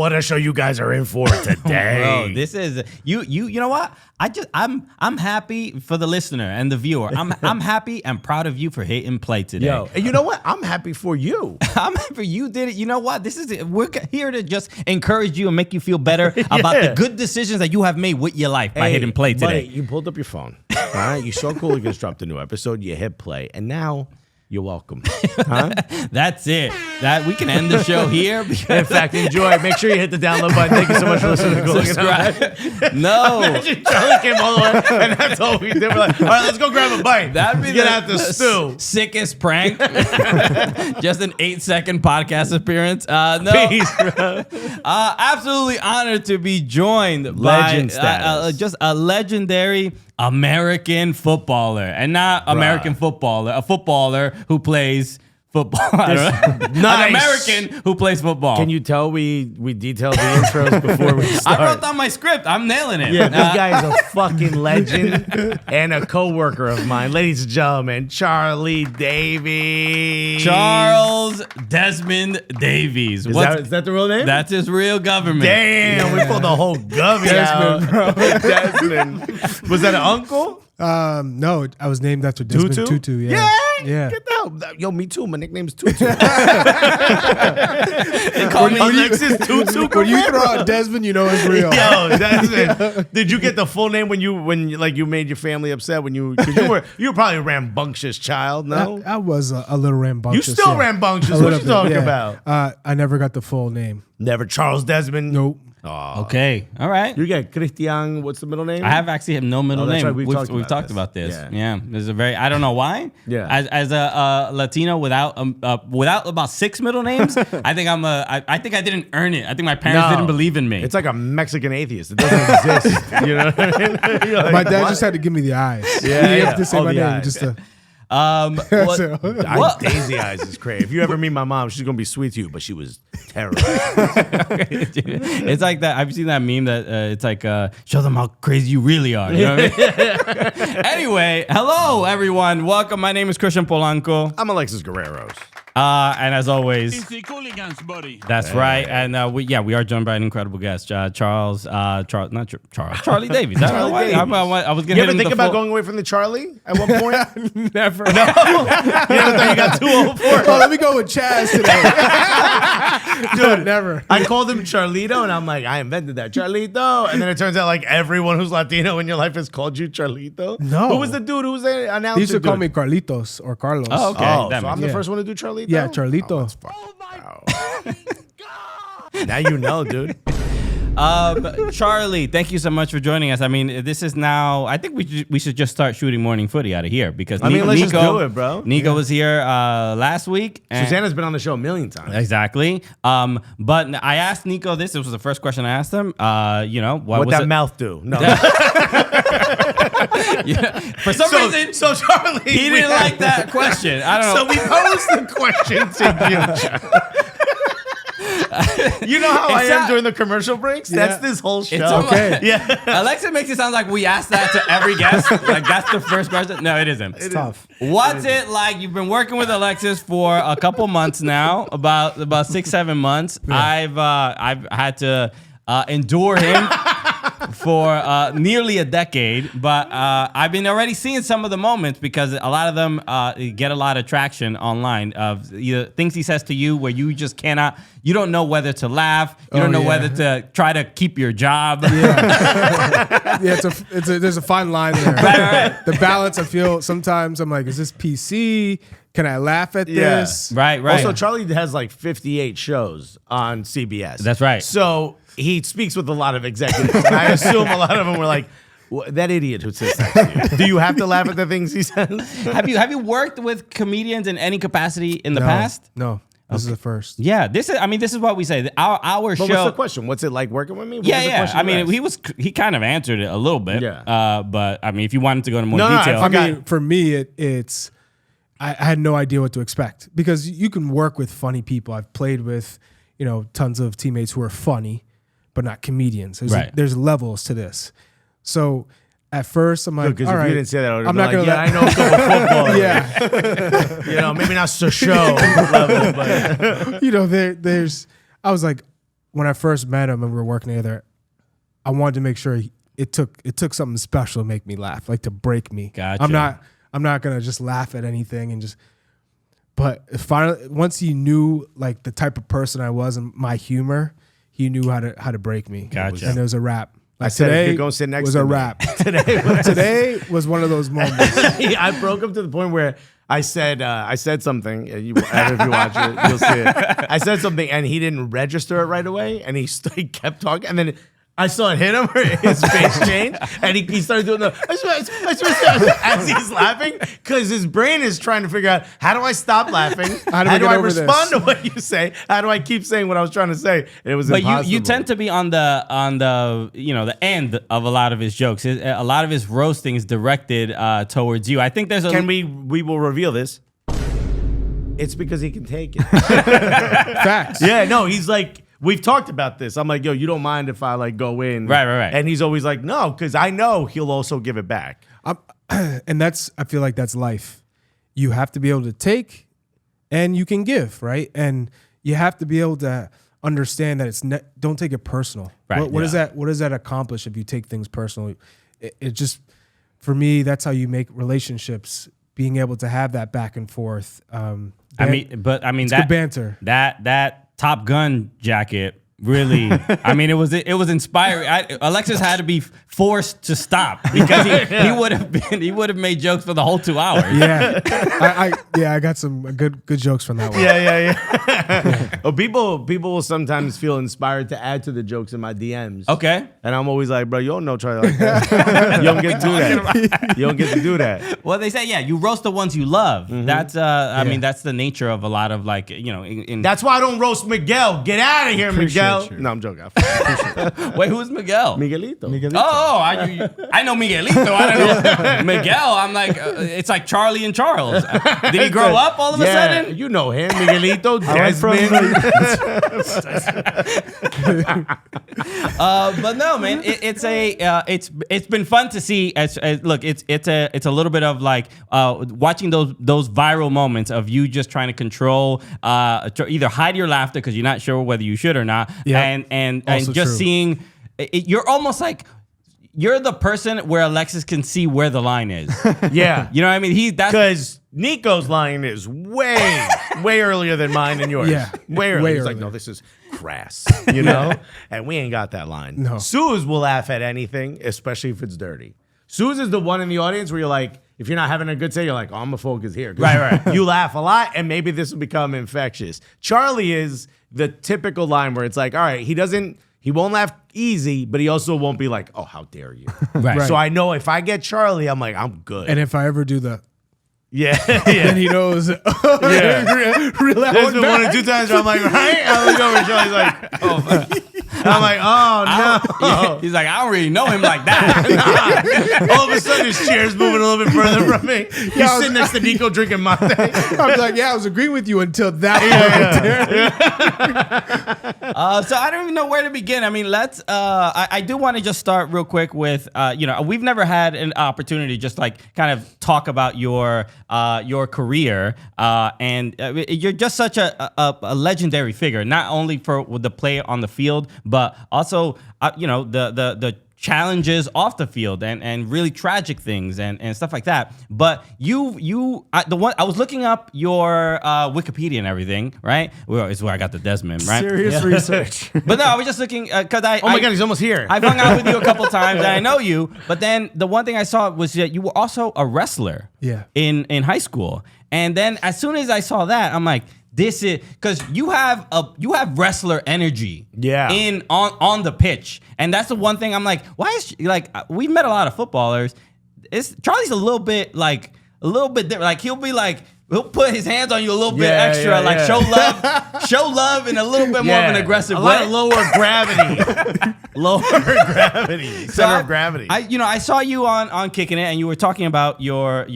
what a show you guys are in for today. Bro, this is you know what? I'm happy for the listener and the viewer. I'm happy and proud of you for hitting play today. Yo, and you know what? I'm happy for you. I'm happy for you did it. You know what? We're here to just encourage you and make you feel better about the good decisions that you have made with your life by hitting play today. Buddy, you pulled up your phone. All right, you saw Cooligans dropped a new episode. You hit play, and now you're welcome. Huh? That's it. That we can end the show here. In fact, enjoy. Make sure you hit the download button. Thank you so much for listening to Cooligans. Subscribe. No. Imagine Charlie came all the way, and that's all we did. We're like, all right, let's go grab a bite. That'd be get out the stew. Sickest prank. Just an 8-second podcast appearance. No. Peace, bro. Absolutely honored to be joined Legend by status. just a legendary American footballer, and not American footballer, a footballer who plays football. Nice. An American who plays football. Can you tell we detailed the intros before we start? I wrote down my script. I'm nailing it. Yeah, this guy is a fucking legend and a co-worker of mine. Ladies and gentlemen, Charlie Davies. Charles Desmond Davies. Is that the real name? That's his real government. Damn, we pulled the whole govy out. Bro. Desmond. Was that an uncle? No, I was named after Desmond Tutu. Yeah. Get the hell. Yo, me too. My nickname's Tutu. They call me Alexis Tutu. When you throw out Desmond, you know it's real. Yo, Desmond. Did you get the full name when you made your family upset because you were probably a rambunctious child? No, I was a little rambunctious. You still rambunctious. What you talking about? I never got the full name. Never Charles Desmond. Nope. Oh. Okay, all right. You get Christian. What's the middle name? I have actually no middle name. Right. We've talked about this. Yeah. There's a very. I don't know why. Yeah. As a Latino without about 6 middle names, I think I think I didn't earn it. I think my parents didn't believe in me. It's like a Mexican atheist. It doesn't exist. You know what I mean? Like, my dad just had to give me the eyes. Yeah, you have to say my name eyes. just to. Daisy Eyes is crazy. If you ever meet my mom, she's gonna be sweet to you, but she was terrible. It's like that. I've seen that meme that it's like, show them how crazy you really are. You know what I mean? Anyway, hello everyone. Welcome. My name is Christian Polanco. I'm Alexis Guerreros. And as always, It's the Cooligans, buddy. that's right. And we are joined by an incredible guest, Charlie Davies. Charlie Davies. I was gonna You ever think about going away from the Charlie at one point? Never. No. You ever thought you got too old for it? Oh, let me go with Chaz today. Dude, never. I called him Charlito, and I'm like, I invented that, Charlito. And then it turns out like everyone who's Latino in your life has called you Charlito. No. Who was the dude who was the announcer? They used to call dude? me Carlitos or Carlos. Oh, okay. Oh, That so I'm makes the first one to do Charlito? Yeah, Charlito. Now you know, dude. Charlie, thank you so much for joining us. I mean, this is now. I think we should just start shooting Morning Footy out of here because let's just do it, bro. Nico was here last week. And Susanna's been on the show a million times. Exactly. But I asked Nico this. This was the first question I asked him. What was that it? mouth do? No. For some reason, so Charlie, he didn't like that question. I don't know. So we posed the question to you. You know how I am during the commercial breaks? That's this whole show. It's okay. Yeah. Alexa makes it sound like we asked that to every guest. Like that's the first question. No, it isn't. It's tough. What's it like? You've been working with Alexis for a couple months now, about 6-7 months. Yeah. I've had to endure him for nearly a decade, but I've been already seeing some of the moments because a lot of them get a lot of traction online of either things he says to you where you just cannot, you don't know whether to laugh, you don't know whether to try to keep your job. Yeah, there's a fine line there. Right. The balance, I feel sometimes I'm like, is this PC? Can I laugh at this? Right. Also, Charlie has like 58 shows on CBS. That's right. So he speaks with a lot of executives. And I assume a lot of them were like, that idiot who says that to you. Do you have to laugh at the things he says? Have you worked with comedians in any capacity in the past? No. This is the first. Yeah, this is what we say. Our show. What's the question? What's it like working with me? Yeah. I mean, he kind of answered it a little bit. Yeah. But I mean, if you wanted to go into more detail, I mean, for me, it's I had no idea what to expect because you can work with funny people. I've played with tons of teammates who are funny, but not comedians. There's levels to this. So at first, I'm like, all right. If you didn't say that, I would I'm have not been like, gonna I know football. Yeah. Maybe not so show level, but there's. I was like, when I first met him and we were working together, I wanted to make sure it took something special to make me laugh, like to break me. Gotcha. I'm not gonna just laugh at anything and just. But finally, once he knew like the type of person I was and my humor, he knew how to break me. Gotcha. And it was a wrap. Like I said, today you're going to sit next was to a me. wrap. Today was one of those moments. I broke him to the point where I said something. And if you watch it, you'll see it. I said something, and he didn't register it right away, and he kept talking, and then I saw it hit him, or his face changed, and he started doing as he's laughing, because his brain is trying to figure out, how do I stop laughing? How do I respond to what you say? How do I keep saying what I was trying to say? And it was impossible. But you tend to be on the the end of a lot of his jokes. A lot of his roasting is directed towards you. I think there's a. We will reveal this. It's because he can take it. Facts. Yeah, no, he's like, we've talked about this. I'm like, yo, you don't mind if I like go in. Right. And he's always like, no, because I know he'll also give it back. And I feel like that's life. You have to be able to take and you can give, right? And you have to be able to understand that don't take it personal. Right. What does that accomplish if you take things personally? It just, for me, that's how you make relationships, being able to have that back and forth. It's good banter. That Top Gun jacket really, it was inspiring. Alexis had to be forced to stop because he would have made jokes for the whole 2 hours. Yeah, I got some good jokes from that one. Yeah. Oh, people will sometimes feel inspired to add to the jokes in my DMs. Okay. And I'm always like, bro, you don't know Charlie like that. You don't get to do that. You don't get to do that. Well, they say, you roast the ones you love. Mm-hmm. That's that's the nature of a lot of That's why I don't roast Miguel. Get out of here, Miguel. No, I'm joking. Wait, who's Miguel? Miguelito. Oh, I know Miguelito. I don't know Miguel. I'm like, it's like Charlie and Charles. Did he grow up all of a sudden? You know him, Miguelito, Desmond. But no, man, it's been fun to see. Look, it's a little bit of like watching those viral moments of you just trying to control, either hide your laughter because you're not sure whether you should or not, and just true. Seeing. You're almost like you're the person where Alexis can see where the line is. Yeah, you know what I mean. Because Nico's line is way earlier than mine and yours. Yeah, way earlier. He's like, no, this is crass, you know, and we ain't got that line. No, Suze will laugh at anything, especially if it's dirty. Suze is the one in the audience where you're like, if you're not having a good day, you're like, oh, I'm gonna focus here. Right. You laugh a lot, and maybe this will become infectious. Charlie is the typical line where it's like, all right, he won't laugh easy, but he also won't be like, oh, how dare you. Right. So I know if I get Charlie, I'm like, I'm good. And if I ever do the then he knows. There's been one or two times where I'm like, right? I look over and Charlie's like, oh. I'm like, oh, no. He's like, I don't really know him like that. All of a sudden, his chair's moving a little bit further from me. He's sitting next to Nico drinking mate. I'm like, I was agreeing with you until that point. So I don't even know where to begin. I mean, let's. I do want to just start real quick with, we've never had an opportunity to just like kind of talk about your career, and you're just such a legendary figure, not only for the play on the field, but also the challenges off the field and really tragic things and stuff like that. But I was looking up your Wikipedia and everything, right? Well, it's where I got the Desmond, right? Serious research. But no, I was just looking because oh my God, he's almost here. I've hung out with you a couple times and I know you. But then the one thing I saw was that you were also a wrestler. Yeah. In high school, and then as soon as I saw that, I'm like, this is because you have wrestler energy, on the pitch, and that's the one thing I'm like, why is we've met a lot of footballers. Charlie's a little bit different. Like he'll put his hands on you a little bit extra, show love in a little bit more of an aggressive way. A lot of lower gravity, center of gravity. I saw you on Kicking It, and you were talking about your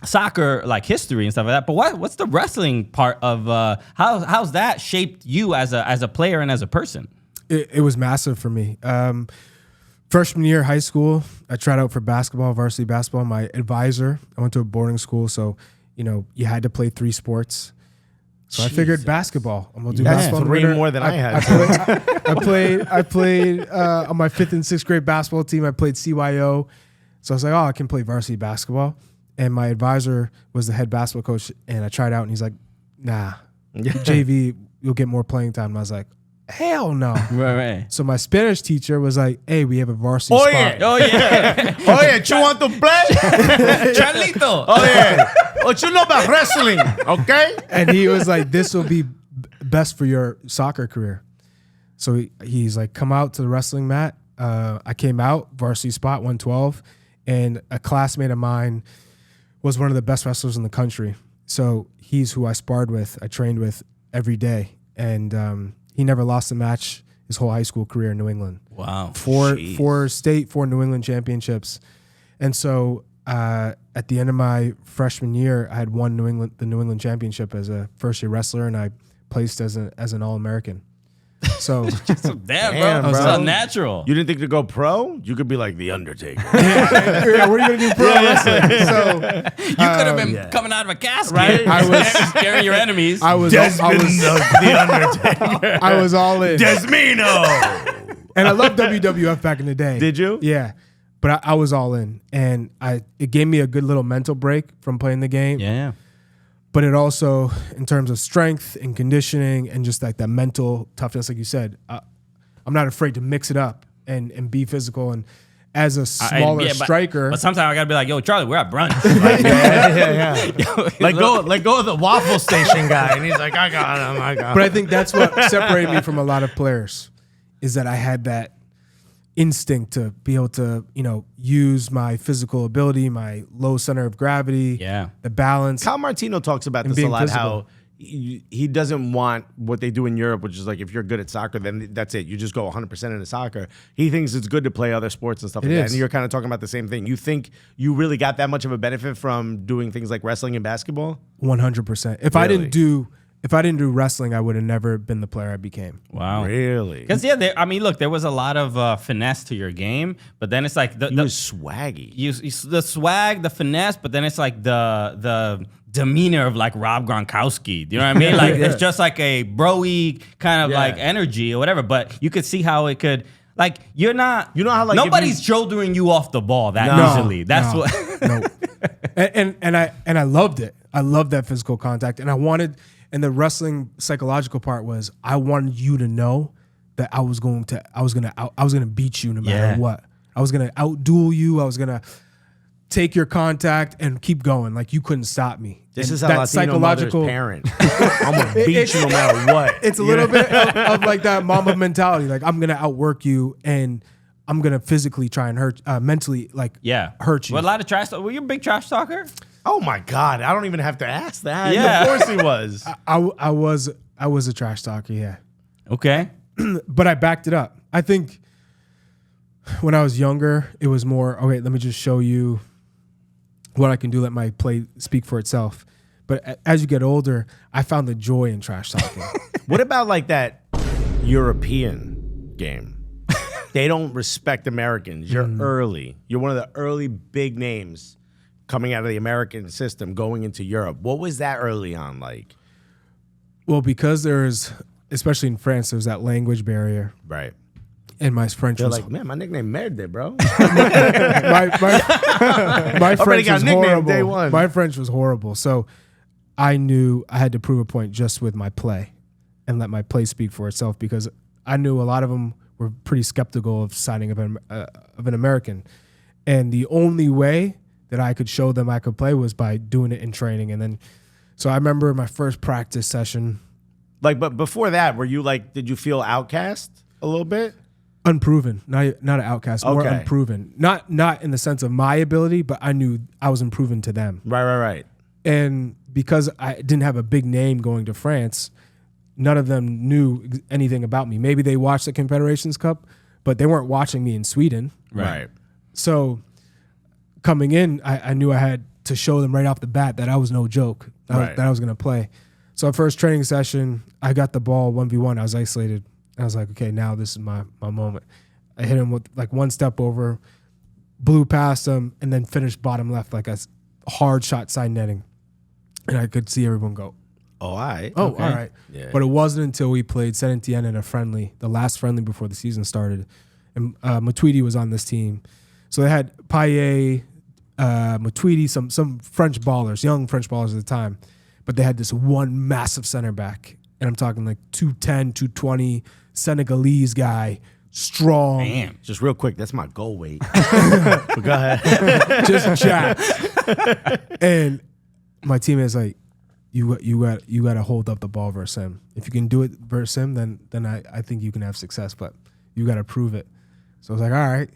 soccer history and stuff like that, but what's the wrestling part of how's that shaped you as a player and as a person? It was massive for me. Freshman year high school, I tried out for varsity basketball. My advisor, I went to a boarding school, so you had to play 3 sports. So I figured basketball. I'm gonna do That's basketball. 3 more than I had. I played on my 5th and 6th grade basketball team. I played CYO. So I was like, oh, I can play varsity basketball. And my advisor was the head basketball coach, and I tried out, and he's like, nah, JV, you'll get more playing time. And I was like, hell no. Right. So my Spanish teacher was like, hey, we have a varsity spot. Oh, yeah. You want to play? Charlito. Oh, yeah. What you know about wrestling, okay? And he was like, this will be best for your soccer career. So he's like, come out to the wrestling mat. I came out, varsity spot, 112, and a classmate of mine was one of the best wrestlers in the country. So he's who I sparred with, I trained with every day. And he never lost a match his whole high school career in New England. Wow. Four state, 4 New England championships. And so at the end of my freshman year, I had won the New England championship as a first-year wrestler, and I placed as an All-American. So damn, bro. So natural. You didn't think to go pro? You could be like The Undertaker. yeah, what are you going to do pro wrestling? So you could have been coming out of a casket. Right? I was scaring your enemies. The Undertaker. I was all in. Desmino. And I loved WWF back in the day. Did you? Yeah. But I was all in. And it gave me a good little mental break from playing the game. Yeah. But it also, in terms of strength and conditioning and just like that mental toughness, like you said, I'm not afraid to mix it up and be physical. And as a smaller striker, but sometimes I gotta be like, "Yo, Charlie, we're at brunch." Yo, let go of the waffle station guy, and he's like, "I got him. But I think that's what separated me from a lot of players, is that I had that instinct to be able to, use my physical ability, my low center of gravity, the balance. Cal Martino talks about this a lot, how he doesn't want what they do in Europe, which is like, if you're good at soccer, then that's it. You just go 100% into soccer. He thinks it's good to play other sports and stuff like that. And you're kind of talking about the same thing. You think you really got that much of a benefit from doing things like wrestling and basketball? 100%. If I didn't do wrestling, I would have never been the player I became. Wow. Really? Because, look, there was a lot of finesse to your game, but then it's like... He was swaggy. The swag, the finesse, but then it's like the demeanor of like Rob Gronkowski. Do you know what I mean? Like, it's just like a bro-y kind of like energy or whatever, but you could see how it could... Like, you're not... You know how like... Nobody's shouldering you off the ball that easily. That's what... No. And I loved it. I loved that physical contact, and I wanted... And the wrestling psychological part was, I wanted you to know that I was gonna beat you no matter what. I was gonna outduel you. I was gonna take your contact and keep going. Like, you couldn't stop me. This is how Latino mother's parent. I'm gonna beat you no matter what. It's a little bit of like that mama mentality. Like, I'm gonna outwork you, and I'm gonna physically try and hurt, mentally hurt you. Well, a lot of trash talk. Were you a big trash talker? Oh my God! I don't even have to ask that. Yeah. Of course he was. I was a trash talker. Yeah. Okay. But I backed it up. I think when I was younger, it was more, okay, let me just show you what I can do. Let my play speak for itself. But as you get older, I found the joy in trash talking. What about like that European game? They don't respect Americans. You're early. You're one of the early big names coming out of the American system, going into Europe. What was that early on like? Well, because there's, especially in France, there's that language barrier. Right. And my French was like, man, my nickname Merde, bro. my French was horrible. Day one. My French was horrible. So I knew I had to prove a point just with my play and let my play speak for itself, because I knew a lot of them were pretty skeptical of signing of an American. And the only way that I could show them I could play was by doing it in training. And then, so I remember my first practice session. Like, but before that, were you like, did you feel outcast a little bit? Unproven, not an outcast, more unproven. Not in the sense of my ability, but I knew I was improving to them. Right. And because I didn't have a big name going to France, none of them knew anything about me. Maybe they watched the Confederations Cup, but they weren't watching me in Sweden. Right. So coming in, I knew I had to show them right off the bat that I was no joke, that I was going to play. So first training session, I got the ball 1v1. I was isolated. I was like, okay, now this is my moment. I hit him with like one step over, blew past him, and then finished bottom left like a hard shot side netting. And I could see everyone go, Oh, all right. Oh, Okay. all right. Yeah. But it wasn't until we played Saint Etienne in a friendly, the last friendly before the season started, and Matuidi was on this team. So they had Payet, Matuidi, some French ballers, young French ballers at the time, but they had this one massive center back, and I'm talking like 210, 220, Senegalese guy, strong. Damn. Just real quick, that's my goal weight. But go ahead. Just jacked. And my teammate's like, you got to hold up the ball versus him. If you can do it versus him, then I think you can have success, but you got to prove it. So I was like, all right.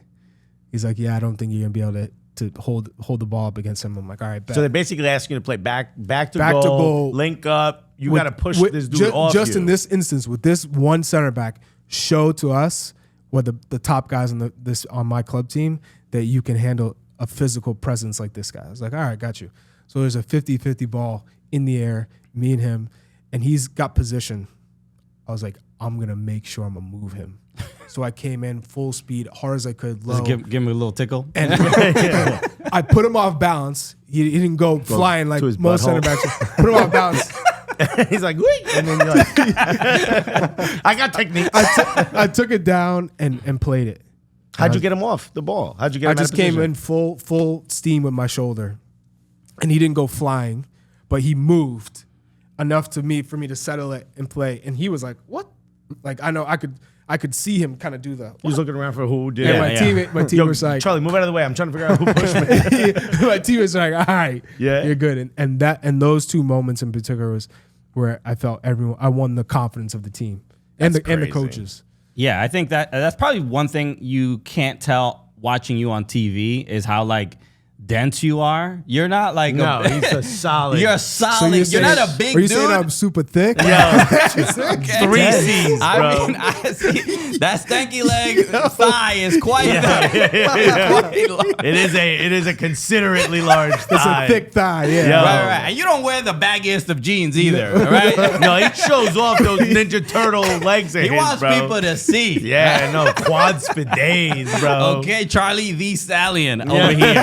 He's like, yeah, I don't think you're gonna be able to hold the ball up against him. I'm like, all right, bet. So they're basically asking you to play back to goal, link up. You got to push this dude off just you. in this instance, with this one center back, show to us, what the top guys on my club team, that you can handle a physical presence like this guy. I was like, all right, got you. So there's a 50-50 ball in the air, me and him, and he's got position. I was like, I'm going to make sure I'm going to move him. So I came in full speed, hard as I could, low. Just give him a little tickle. And I put him off balance. He didn't go flying like his most center butthole. backs. Put him off balance. He's like, wait. And then you're like, I got technique. I took it down and played it. How'd you get him off the ball? How'd you get him I out of just came position? in full steam with my shoulder, and he didn't go flying, but he moved enough for me to settle it and play. And he was like, "What?" Like I could see him kind of do the. He was looking around for who did. And my team was like, Charlie, move out of the way. I'm trying to figure out who pushed me. my team was like, all right, Yeah. you're good. And those two moments in particular was where I felt I won the confidence of the team and That's the crazy. coaches. Yeah, I think that's probably one thing you can't tell watching you on TV is how like dense you are. You're not like No, he's a solid. You're solid. You're not a big Are you dude. saying I'm super thick? Okay. 3 C's, bro. I mean, I see that stanky leg thigh is quite quite large. It is a considerately large It's thigh. a thick thigh. Yeah. Yo. Right. And you don't wear the baggiest of jeans either, right? No, he shows off those Ninja Turtle legs of He his, wants bro. people to see. Yeah, no, quads for days, bro. Okay, Charlie the Stallion over here.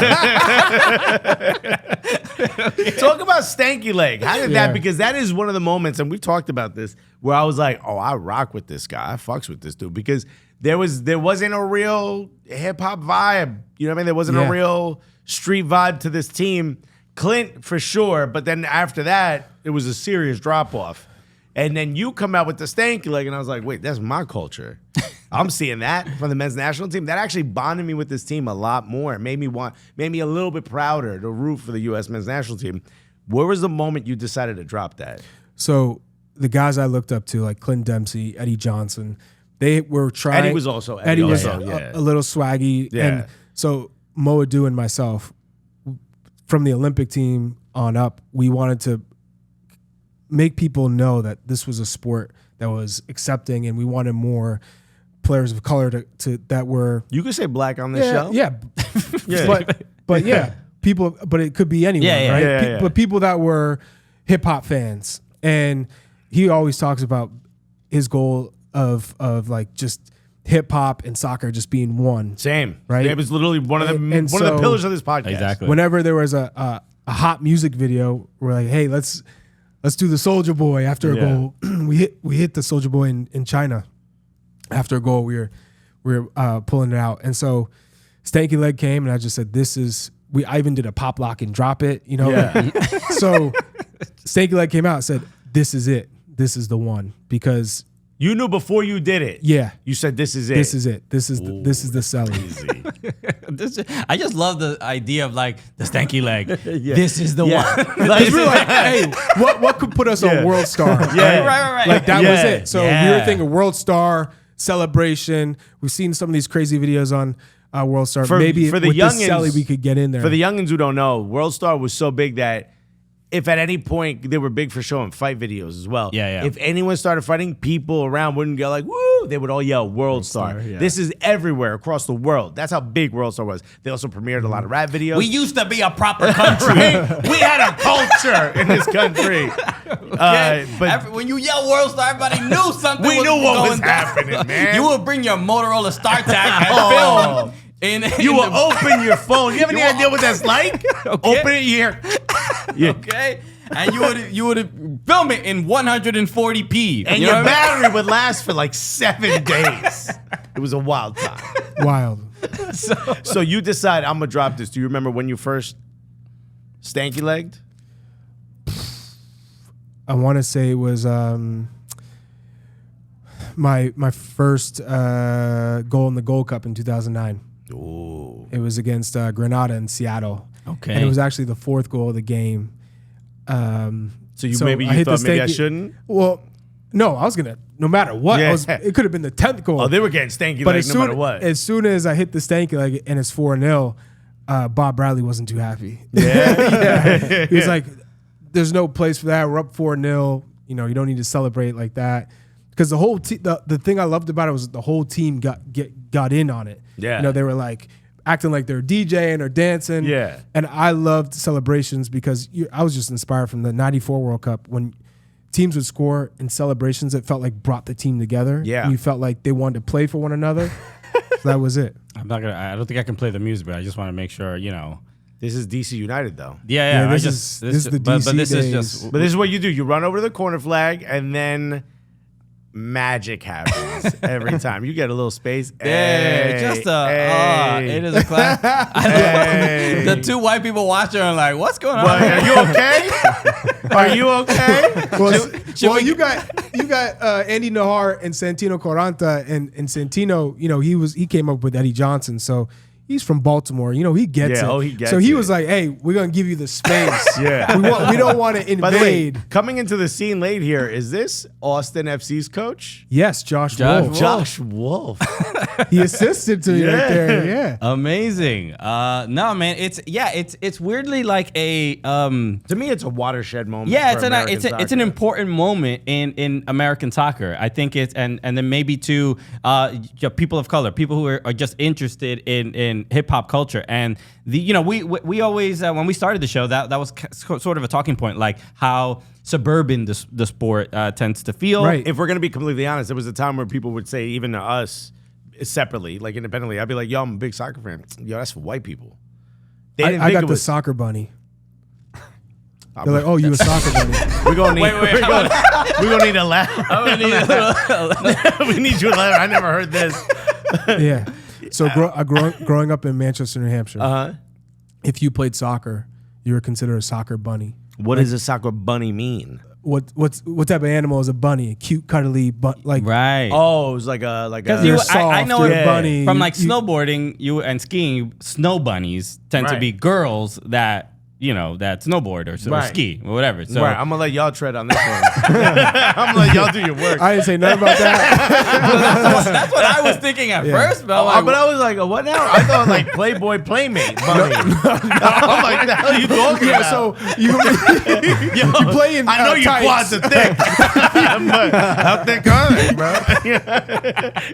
Talk about stanky leg. How did Yeah. that? Because that is one of the moments, and we've talked about this, where I was like, "Oh, I rock with this guy. I fucks with this dude." Because there wasn't a real hip hop vibe. You know what I mean? There wasn't a Yeah. real street vibe to this team. Clint for sure, but then after that, it was a serious drop off. And then you come out with the stanky leg, and I was like, "Wait, that's my culture." I'm seeing that from the men's national team. That actually bonded me with this team a lot more. It made me a little bit prouder to root for the U.S. men's national team. Where was the moment you decided to drop that? So the guys I looked up to, like Clint Dempsey, Eddie Johnson, they were trying. Eddie was also Eddie was also, yeah. a little swaggy, Yeah. and so Mo Adu and myself, from the Olympic team on up, we wanted to make people know that this was a sport that was accepting, and we wanted more players of color to that were You could say black on this show. yeah, Yeah. but yeah, people, but it could be anyone, Yeah, right? yeah, yeah. But people that were hip hop fans, and he always talks about his goal of like just hip hop and soccer just being one. Same. Right? It was literally one of the And one of the so- pillars of this podcast. Exactly. Whenever there was a hot music video, we're like, hey, let's do the Soldier Boy after a Yeah. goal. we hit the Soldier Boy in China. After a goal, we were pulling it out, and so stanky leg came, and I just said, "This is." I even did a pop lock and drop it, you know. Yeah. So stanky leg came out and said, "This is it. This is the one." Because You knew before you did it. yeah, You said this is it. this is it. This is the selling. I just love the idea of like the stanky leg. This is the Yeah. one. Like, we were like, hey, what could put us Yeah. on World Star? Yeah. Right. Like that Yeah. was it. So we Yeah. were thinking World Star celebration. We've seen some of these crazy videos on World Star. Maybe for the with youngins, this celly we could get in there. For the youngins who don't know, World Star was so big that if at any point they were big for showing fight videos as well. Yeah. If anyone started fighting, people around wouldn't go like, woo, they would all yell World Star. Star, yeah. This is everywhere across the world. That's how big World Star was. They also premiered a lot of rap videos. We used to be a proper country. Right? We had a culture in this country. But When you yell World Star, everybody knew something. we was knew what going was down. happening, man. You would bring your Motorola StarTAC and Oh. film. You will open your phone. You have any idea what that's like? Open it here. Yeah. Okay. and you would film it in 140p. And you your know what I mean? battery would last for like 7 days. It was a wild time. Wild. So you decide, I'm going to drop this. Do you remember when you first stanky-legged? I want to say it was my first goal in the Gold Cup in 2009. Ooh. It was against Granada in Seattle. Okay. And it was actually the 4th goal of the game. So you So maybe I you hit thought the maybe I stanky- shouldn't? Well, no, I was going to, no matter what, Yeah. it could have been the 10th goal. Oh, they were getting stanky-legged no matter what. As soon as I hit the stanky leg and it's 4-0, Bob Bradley wasn't too happy. Yeah. He was like, there's no place for that. We're up 4-0. You know, you don't need to celebrate like that. Because the whole the thing I loved about it was the whole team got in on it. Yeah. You know, they were like acting like they're DJing or dancing. Yeah. And I loved celebrations because I was just inspired from the 94 World Cup when teams would score in celebrations that felt like brought the team together. Yeah. And you felt like they wanted to play for one another. So that was it. I don't think I can play the music, but I just want to make sure, you know. This is DC United, though. Yeah. This is the DC this days. is just. But this is what you do. You run over to the corner flag, and then magic happens every time. You get a little space. Yeah, just it is a class. Hey. The 2 white people watching are like, "What's going on?" Well, are you okay? Are you okay? Well, you got Andy Nahar and Santino Quaranta, and Santino, you know, he came up with Eddie Johnson, so he's from Baltimore. You know, he gets it. Oh, he gets so he it. was like, "Hey, we're gonna give you the space. Yeah. we don't want to By the way, invade." coming into the scene late here, is this Austin FC's coach? Yes, Josh Josh Wolf. Wolf. Josh Wolf. He assisted to me right there. Yeah. Amazing. No, man, it's weirdly like a To me, it's a watershed moment. yeah, for it's American it's an soccer. important moment in American soccer. I think it's and then maybe to people of color, people who are just interested in hip hop culture. And we always when we started the show that was sort of a talking point, like how suburban the sport tends to feel. Right. If we're gonna be completely honest, there was a time where people would say, even to us separately, like independently, I'd be like, "Yo, I'm a big soccer fan." Yo, that's for white people. They didn't I think got it the was. soccer bunny. They're like, "Oh, you a soccer bunny?" We're gonna need. Wait, we're gonna need a laugh. We need you to laugh. I never heard this. Yeah. So growing up in Manchester, New Hampshire, if you played soccer, you were considered a soccer bunny. What does a soccer bunny mean? What type of animal is a bunny? A cute, cuddly, like Right. Oh, it was like a Because You're I soft, know you're it a bunny. from like You- snowboarding and skiing. Snow bunnies tend to Right. be girls that that snowboard or Right. ski or whatever. So right. I'm gonna let y'all tread on this one. I'm gonna let y'all do your work. I didn't say nothing about that. that's what I was thinking at first. But, But I was like, what now? I thought like Playboy Playmate bunny. I'm like, the hell are you talking Yeah, about? so you play in I know your tights. quads are thick. But how thick are they, bro?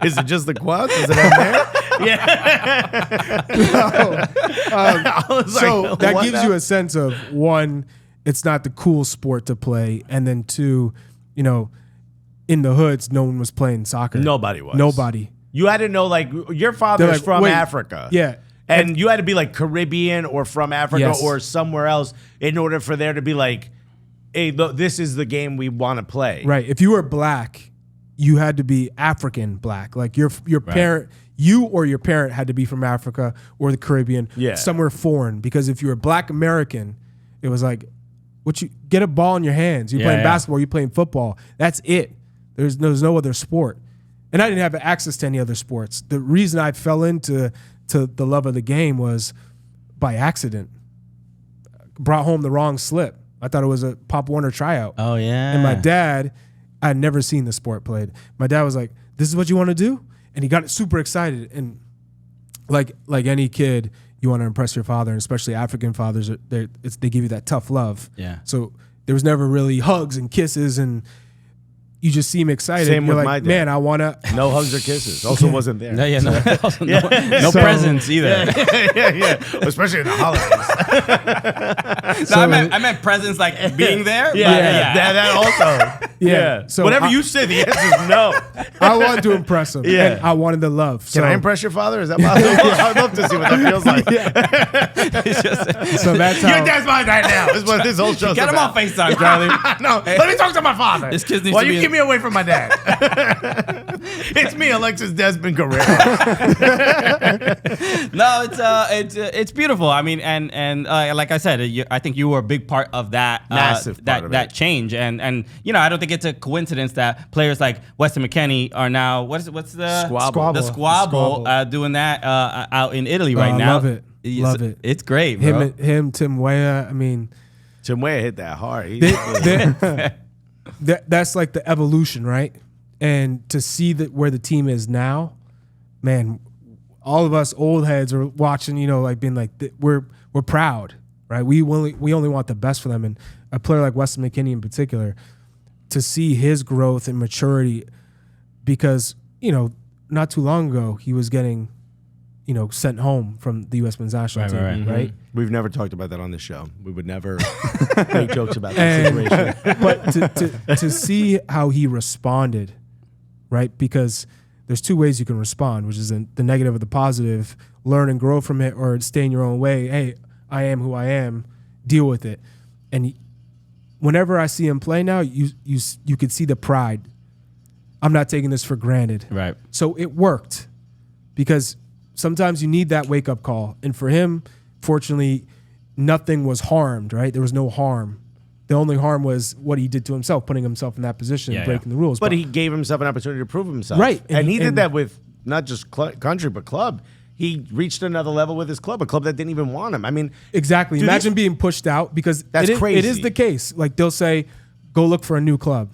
Is it just the quads? Is it on there? Yeah. I was So like, that what gives now? you a sense of, one, it's not the cool sport to play, and then two, in the hoods, no one was playing soccer. Nobody was. Nobody. You had to know, like, your They're father's like, from wait, Africa. Yeah. And you had to be like Caribbean or from Africa Yes. or somewhere else in order for there to be like, hey, look, this is the game we want to play. Right. If you were black, you had to be African black. Like your parent, you or your parent had to be from Africa or the Caribbean, somewhere foreign. Because if you were Black American, it was like, you get a ball in your hands. You're playing basketball. You're playing football. That's it. There's no other sport. And I didn't have access to any other sports. The reason I fell into the love of the game was by accident. Brought home the wrong slip. I thought it was a Pop Warner tryout. Oh yeah. And my dad, I had never seen the sport played. My dad was like, "This is what you want to do?" And he got super excited. And like any kid, you want to impress your father, and especially African fathers, they give you that tough love. Yeah. So there was never really hugs and kisses, and you just seem excited. Same You're with like, my dad. man, I want to. No hugs or kisses. Also wasn't there. No, no So- presents either. yeah. Especially in the holidays. No, I meant presents like being there. Yeah, but that also. Yeah. So whatever I- you say, the answer is no. I wanted to impress him. Yeah. And I wanted the love. Can I impress your father? Is that possible? I'd love to see what that feels like. It's just, So that's how. Your dad's mine right now. Is what this whole show's get him about. on FaceTime, Charlie. No, let me talk to my father. This kid needs While to you be keep me away from my dad. It's me, Alexis Desmond Guerrero. No, it's beautiful. I mean, and like I said, I think you were a big part of that Massive part of that it. change. And you know, I don't think it's a coincidence that players like Weston McKennie are now what's the Squabble. the squabble, doing that out in Italy right now. Love it. Love it. It's great, bro. Him, Tim Weah. I mean, Tim Weah hit that hard. that's like the evolution, right? And to see that where the team is now, man, all of us old heads are watching, you know, like being like, we're proud, right? We only want the best for them. And a player like Weston McKennie in particular, to see his growth and maturity, because, you know, not too long ago, he was getting, you know, sent home from the U.S. men's national team, right? We've never talked about that on this show. We would never make jokes about that situation. But to see how he responded, right? Because there's two ways you can respond, which is the negative or the positive. Learn and grow from it, or stay in your own way. Hey, I am who I am. Deal with it. And whenever I see him play now, you could see the pride. I'm not taking this for granted. Right. So it worked, because sometimes you need that wake up call. And for him, fortunately, nothing was harmed. Right? There was no harm. The only harm was what he did to himself, putting himself in that position, breaking the rules. But he gave himself an opportunity to prove himself. Right. And he did And- that with not just country, but club. He reached another level with his club, a club that didn't even want him. I mean, Exactly. Dude, Imagine being pushed out, because That's it is crazy. the case. Like, they'll say, go look for a new club.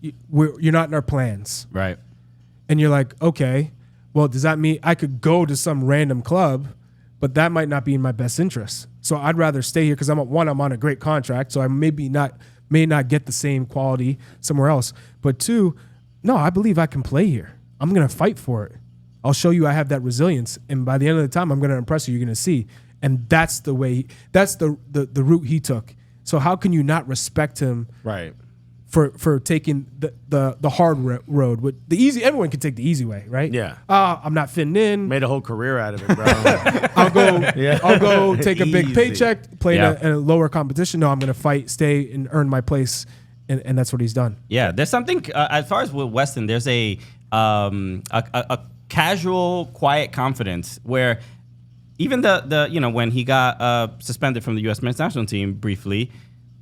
You're not in our plans. Right. And you're like, okay, well, does that mean I could go to some random club, but that might not be in my best interest? So I'd rather stay here, because I'm on a great contract, so I may not get the same quality somewhere else. But two, no, I believe I can play here. I'm going to fight for it. I'll show you I have that resilience, and by the end of the time, I'm going to impress you. You're going to see, and that's the way. That's the route he took. So how can you not respect him? right. For taking the hard road? With the easy, everyone can take the easy way, right? Yeah. I'm not fitting in. Made a whole career out of it, bro. I'll go take a big Easy. paycheck, play Yeah. in a lower competition. No, I'm going to fight, stay, and earn my place, and that's what he's done. Yeah, there's something as far as with Weston. There's a casual, quiet confidence where even the you know, when he got suspended from the U.S. men's national team briefly,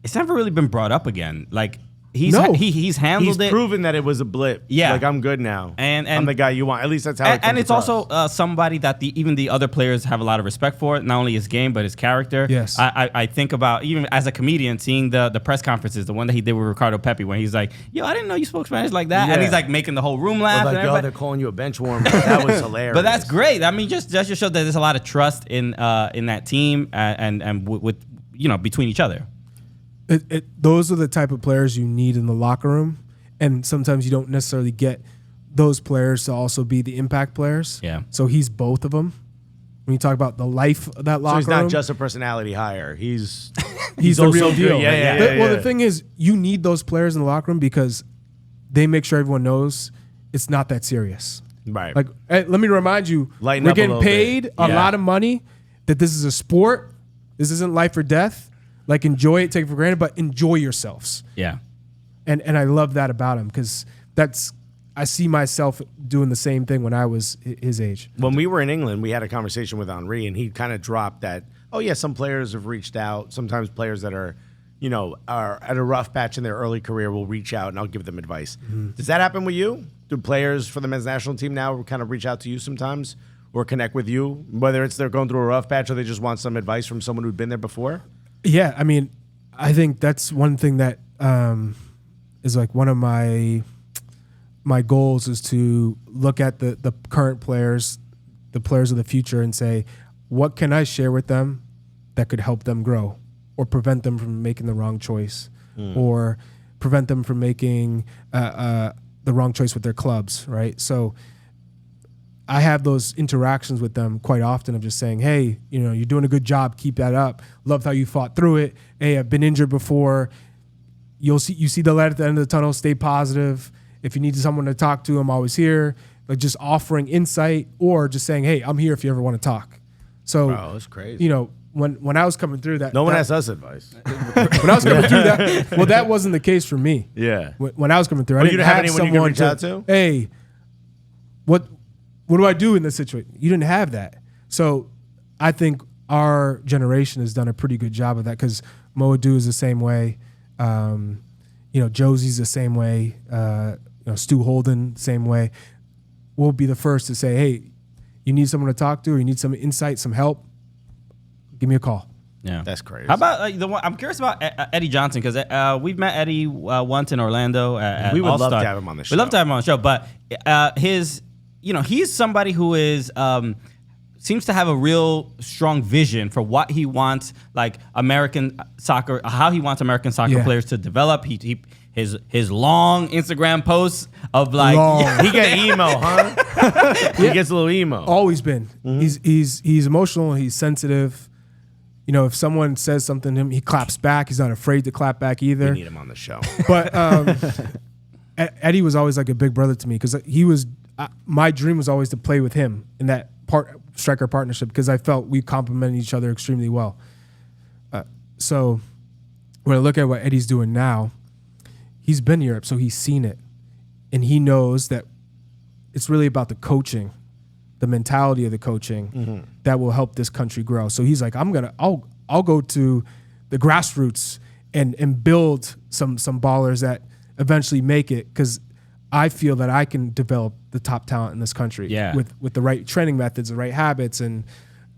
it's never really been brought up again. Like he's handled He's it. proven that it was a blip. Yeah. Like, I'm good now. And I'm the guy you want. At least that's how it and comes it's across. also somebody that even the other players have a lot of respect for. Not only his game, but his character. Yes. I think about, even as a comedian, seeing the press conferences, the one that he did with Ricardo Pepi, when he's like, yo, I didn't know you spoke Spanish like that. And Yeah. he's like making the whole room laugh. Like, and yo, everybody- they're calling you a bench warmer. That was hilarious. But that's great. I mean, just show that there's a lot of trust in that team and with you know, between each other. Those are the type of players you need in the locker room, and sometimes you don't necessarily get those players to also be the impact players. Yeah. So he's both of them. When you talk about the life of that locker So he's not room, just a personality hire. He's he's the also real good. deal. Yeah. Well, the thing is, you need those players in the locker room, because they make sure everyone knows it's not that serious. Right. Like, hey, let me remind you, Lighten we're up a getting little paid bit. a Yeah. lot of money, that this is a sport. This isn't life or death. Like, enjoy it, take it for granted, but enjoy yourselves. Yeah. And I love that about him, because I see myself doing the same thing when I was his age. When we were in England, we had a conversation with Henri, and he kind of dropped that, oh, yeah, some players have reached out. Sometimes players that are, you know, are at a rough patch in their early career will reach out, and I'll give them advice. Mm-hmm. Does that happen with you? Do players for the men's national team now kind of reach out to you sometimes or connect with you, whether it's they're going through a rough patch or they just want some advice from someone who'd been there before? Yeah, I mean, I think that's one thing that is like one of my goals, is to look at the current players, the players of the future, and say, what can I share with them that could help them grow or prevent them from making the wrong choice or prevent them from making the wrong choice with their clubs, right? So I have those interactions with them quite often of just saying, hey, you're doing a good job. Keep that up. Loved how you fought through it. Hey, I've been injured before. You see the light at the end of the tunnel. Stay positive. If you need someone to talk to, I'm always here. Like just offering insight or just saying, hey, I'm here if you ever want to talk. So, Bro, that's crazy. When I was coming through that. No one asked us advice. When I was coming through that, well, that wasn't the case for me. Yeah. When I was coming through, I you didn't didn't have have anyone you could someone reach out to? Hey, what do I do in this situation? You didn't have that. So I think our generation has done a pretty good job of that because Moadu is the same way. Josie's the same way. Stu Holden, same way. We'll be the first to say, hey, you need someone to talk to or you need some insight, some help, give me a call. Yeah, that's crazy. How about the one? I'm curious about Eddie Johnson because we've met Eddie once in Orlando. We would All-Star. love to have him on the show. We'd love to have him on the show, but he's somebody who is seems to have a real strong vision for what he wants, like American soccer, how he wants American soccer players to develop. His long Instagram posts of like he get emo, huh? He gets a little emo. Always been. Mm-hmm. He's emotional. He's sensitive. If someone says something to him, he claps back. He's not afraid to clap back either. We need him on the show. But Eddie was always like a big brother to me because he was. My dream was always to play with him in that striker partnership because I felt we complemented each other extremely well. So when I look at what Eddie's doing now, he's been in Europe, so he's seen it, and he knows that it's really about the coaching, the mentality of the coaching that will help this country grow. So he's like, I'll go to the grassroots and build some ballers that eventually make it because I feel that I can develop the top talent in this country with the right training methods, the right habits, and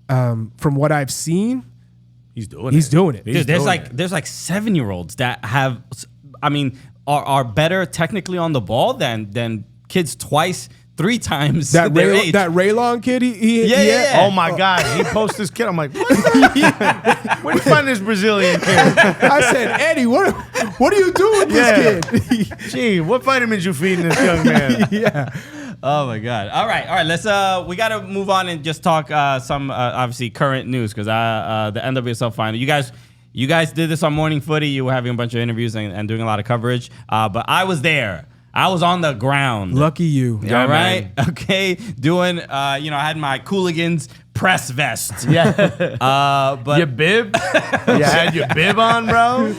from what I've seen, he's doing it. Dude, there's like 7-year-olds that have, are better technically on the ball than kids twice, 3 times that their age. That Raylon kid, Oh my God, he posted this kid. I'm like, where'd you find this Brazilian kid? I said, Eddie, what are you doing with this kid? Gee, what vitamins you feeding this young man? Yeah. Oh my God! All right. Let's we got to move on and just talk some obviously current news because the NWSL Final. You guys did this on Morning Footy. You were having a bunch of interviews and doing a lot of coverage. But I was there. I was on the ground. Lucky you. Yeah, all right. Man. Okay. Doing, I had my Cooligans press vest. Yeah. But your bib? You had your bib on, bro?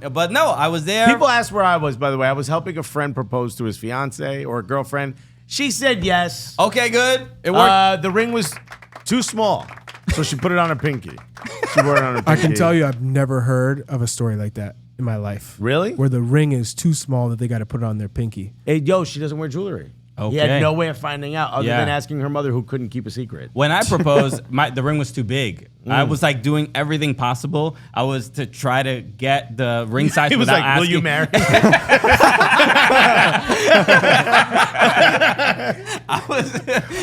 But no, I was there. People asked where I was, by the way. I was helping a friend propose to his fiance or a girlfriend. She said yes. Okay, good. It worked. The ring was too small, so she put it on her pinky. She wore it on her pinky. I can tell you I've never heard of a story like that in my life. Really? Where the ring is too small that they got to put it on their pinky. Hey, she doesn't wear jewelry. Okay. He had no way of finding out other than asking her mother who couldn't keep a secret. When I proposed, the ring was too big. I was like doing everything possible. I was to try to get the ring size. He was like, asking. "Will you marry?"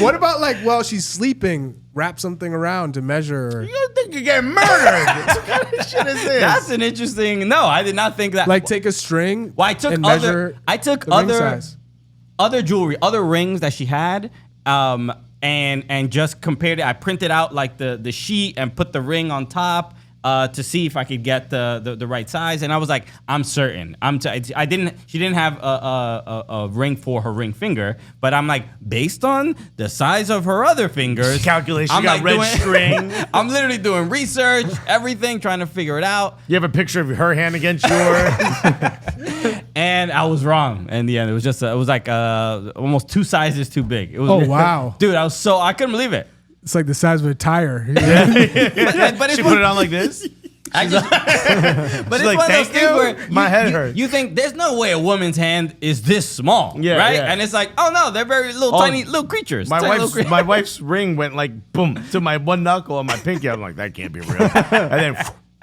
What about while she's sleeping, wrap something around to measure? You don't think you're getting murdered? What kind of shit is this? That's an interesting. No, I did not think that. Take a string. Well, I took other jewelry, other rings that she had, and just compared it. I printed out the sheet and put the ring on top to see if I could get the right size. And I was like, I'm certain. She didn't have a ring for her ring finger, but I'm like, based on the size of her other fingers, calculation. I'm got red string. I'm literally doing research, everything, trying to figure it out. You have a picture of her hand against yours. And I was wrong in the end. It was just almost 2 sizes too big. It was, oh wow, dude! I couldn't believe it. It's like the size of a tire. But she put it on like this. But it's one of those things where my head hurts. You think there's no way a woman's hand is this small, right? Yeah. And it's like, oh no, they're very tiny little creatures. My wife's ring went like boom to my one knuckle on my pinky. I'm like, that can't be real. And then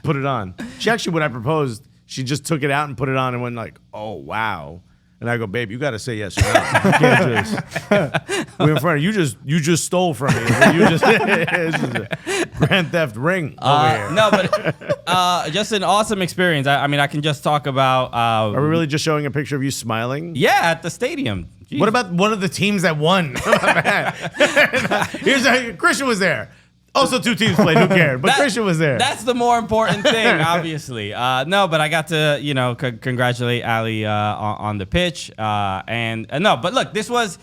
put it on. She actually, when I proposed, she just took it out and put it on and went like, oh wow. And I go, babe, you got to say yes or no. You can't just. We're in front of you. You just stole from me. Grand Theft Ring over here. No, but just an awesome experience. I mean, I can just talk about. Are we really just showing a picture of you smiling? Yeah, at the stadium. Jeez. What about one of the teams that won? Christian was there. Also, 2 teams played. Who cared? But Christian was there. That's the more important thing, obviously. No, but I got to, congratulate Ali on the pitch. No, but look, this was.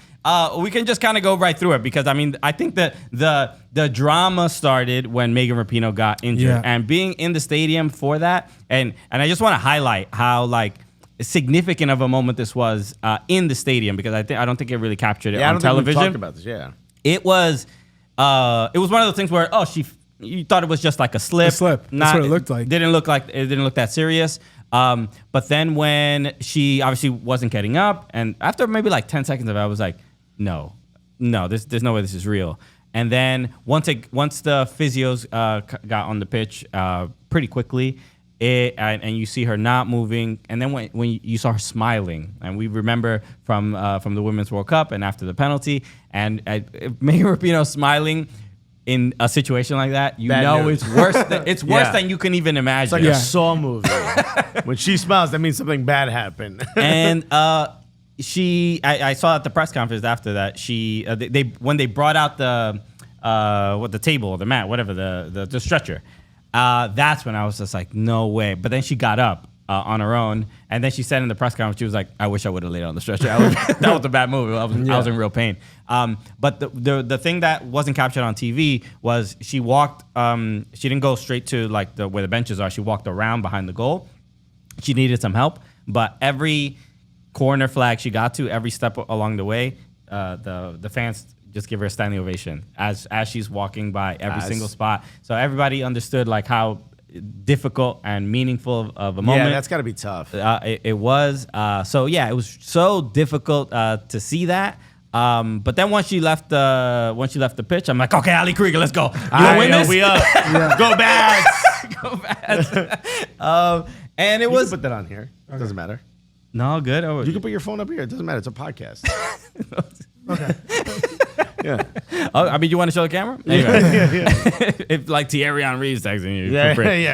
We can just kind of go right through it because I mean I think that the drama started when Megan Rapinoe got injured and being in the stadium for that and I just want to highlight how like significant of a moment this was in the stadium because I don't think it really captured it on television. Think we've talked about this. Yeah, it was one of those things where you thought it was just like a slip. That's what it looked like. It didn't look that serious. But then when she obviously wasn't getting up and after maybe like 10 seconds of it, I was like. No, there's no way this is real. And then once the physios got on the pitch pretty quickly, and you see her not moving, and then when you saw her smiling, and we remember from the Women's World Cup and after the penalty, and Megan Rapinoe smiling in a situation like that, it's worse. It's worse than you can even imagine. It's like a Saw movie. When she smiles, that means something bad happened. And I saw at the press conference after that when they brought out the table, the mat, whatever the stretcher, that's when I was just like no way. But then she got up on her own, and then she said in the press conference she was like, I wish I would have laid on the stretcher. That was a bad move. I was in real pain. But the thing that wasn't captured on TV was she walked. She didn't go straight to like where the benches are. She walked around behind the goal. She needed some help, but every corner flag she got to, every step along the way, the fans just give her a standing ovation as she's walking by every single spot. So everybody understood like how difficult and meaningful of a moment. Yeah, that's got to be tough. It was. It was so difficult to see that. But then once she left the pitch, I'm like, okay, Ali Krieger, let's go. You wanna win this? We up. Go Bats. Go Bats. And it was. Put that on here. It doesn't matter. No, good. You can put your phone up here. It doesn't matter. It's a podcast. Okay. Yeah. I mean, you want to show the camera? Anyway. If like Thierry Henry's texting you. Yeah.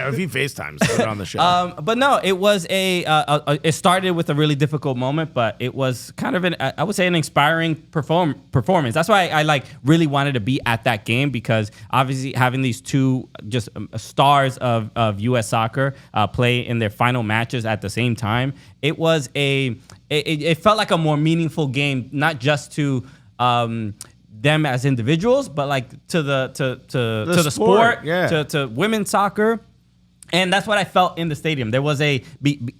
If he FaceTimes, put it on the show. But no, it was it started with a really difficult moment, but it was kind of I would say an inspiring performance. That's why I like really wanted to be at that game because obviously having these two just stars of U.S. soccer play in their final matches at the same time, it was it felt like a more meaningful game, not just to them as individuals, but like to the sport, to women's soccer. And that's what I felt in the stadium. There was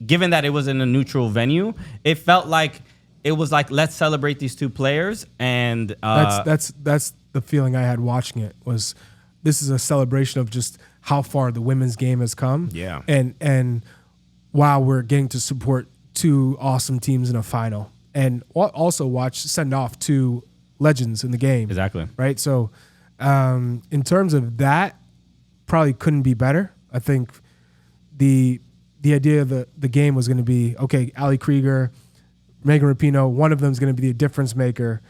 given that it was in a neutral venue, it felt like it was like, let's celebrate these two players. And that's the feeling I had watching it was this is a celebration of just how far the women's game has come. Yeah. And wow, we're getting to support two awesome teams in a final. And also send off two legends in the game. Exactly. Right? So in terms of that, probably couldn't be better. I think the idea of the game was going to be, okay, Ali Krieger, Megan Rapinoe, one of them is going to be the difference maker.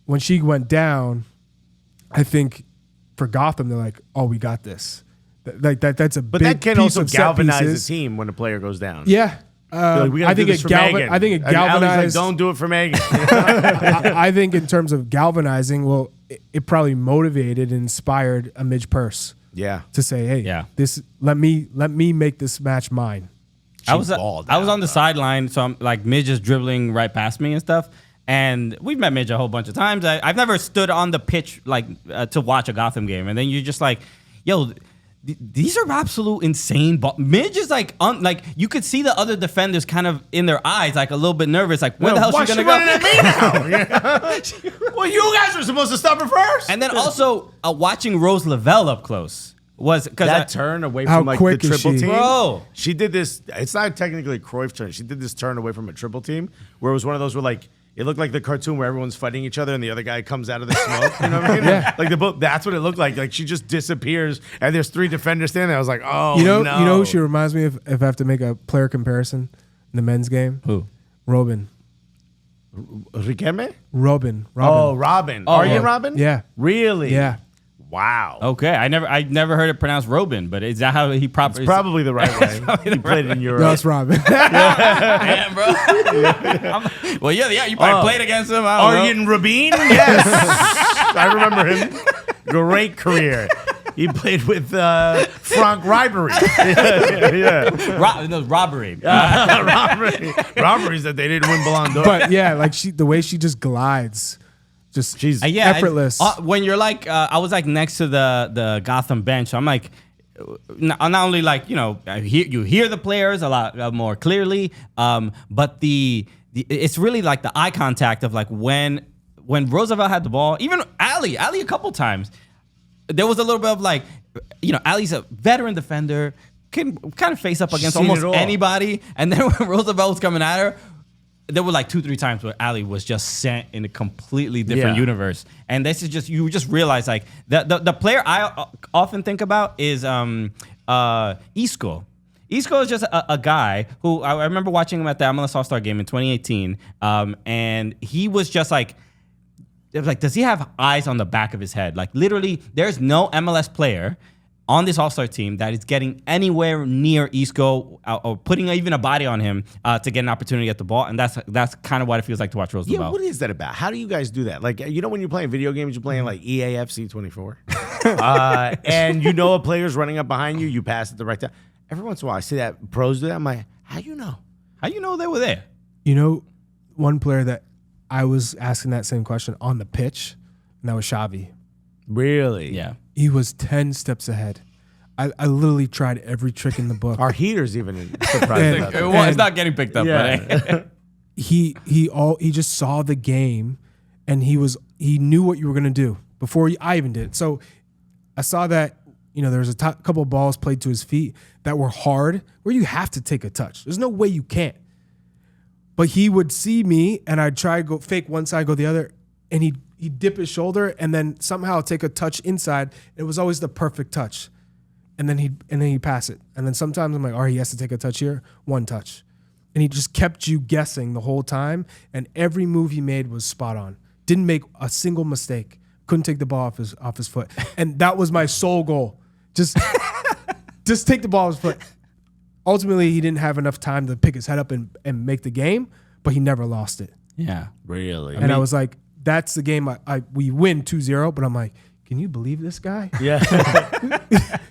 When she went down, I think for Gotham, they're like, oh, we got this. That's a but big that can piece also of galvanize a team when a player goes down. Yeah. I think it galvanized. Like, don't do it for Megan. I think in terms of galvanizing, well, it probably motivated and inspired a Midge Purse. Yeah. To say, hey, this let me make this match mine. I was on the sideline, so I'm like Midge is dribbling right past me and stuff. And we've met Midge a whole bunch of times. I've never stood on the pitch like to watch a Gotham game, and then you're just like, yo. These are absolute insane. Midge is like, you could see the other defenders kind of in their eyes, like a little bit nervous, like when the hell is she gonna go? At me now? Well, you guys were supposed to stop her first. And then also watching Rose Lavelle up close was because that turn away from like the triple team. Bro, she did this. It's not technically a Cruyff turn. She did this turn away from a triple team where it was one of those where like. It looked like the cartoon where everyone's fighting each other and the other guy comes out of the smoke. You know what I mean? Yeah. Like that's what it looked like. Like she just disappears and there's three defenders standing there. I was like, oh, you know who no. she reminds me of if I have to make a player comparison in the men's game? Who? Robin. Riquelme? Robin. Oh, Robin. Oh, Are you Robin? Yeah. Really? Yeah. Wow. Okay, I never heard it pronounced Robin, but is that how he It's probably the right way. He played in Europe. No, it's Robin. Damn, bro. Well, yeah, you probably played against him. Arjen Robben? Yes. I remember him. Great career. He played with Frank Ribery. Robbery. Robberies that they didn't win Ballon d'Or. But yeah, like the way she just glides, just effortless. When you're like, I was like next to the Gotham bench. So I'm like, not only like you hear the players a lot more clearly, but it's really like the eye contact of like when Roosevelt had the ball, even Ali a couple times. There was a little bit of like, Ali's a veteran defender, can kind of face up against almost anybody. And then when Roosevelt was coming at her, there were like 2-3 times where Ali was just sent in a completely different universe. And this is just, you just realize like the player I often think about is Isco. Isco is just a guy who I remember watching him at the MLS All-Star game in 2018. And he was just like, it was like, does he have eyes on the back of his head? Like literally, there's no MLS player on this All-Star team that is getting anywhere near Isco or putting even a body on him to get an opportunity at the ball. And that's kind of what it feels like to watch Roosevelt. Yeah, what is that about? How do you guys do that? Like, when you're playing video games, you're playing like EAFC 24. And a player's running up behind you, you pass at the right time. Every once in a while, I see that pros do that. I'm like, how you know? How you know they were there? One player that I was asking that same question on the pitch, and that was Xavi. Really? Yeah. He was 10 steps ahead. I literally tried every trick in the book. Our heater's even surprised about that. It's not getting picked up. Yeah. He just saw the game, and he knew what you were gonna do before I even did. So I saw that there was a couple of balls played to his feet that were hard, where you have to take a touch. There's no way you can't. But he would see me, and I'd try to go fake one side, go the other, and he'd dip his shoulder, and then somehow take a touch inside. It was always the perfect touch, and then he'd pass it. And then sometimes I'm like, all right, he has to take a touch here, one touch, and he just kept you guessing the whole time. And every move he made was spot on. Didn't make a single mistake. Couldn't take the ball off his foot, and that was my sole goal. Just take the ball off his foot. Ultimately, he didn't have enough time to pick his head up and make the game, but he never lost it. Yeah. Really? I was like, that's the game. We win 2-0, but I'm like, can you believe this guy? Yeah.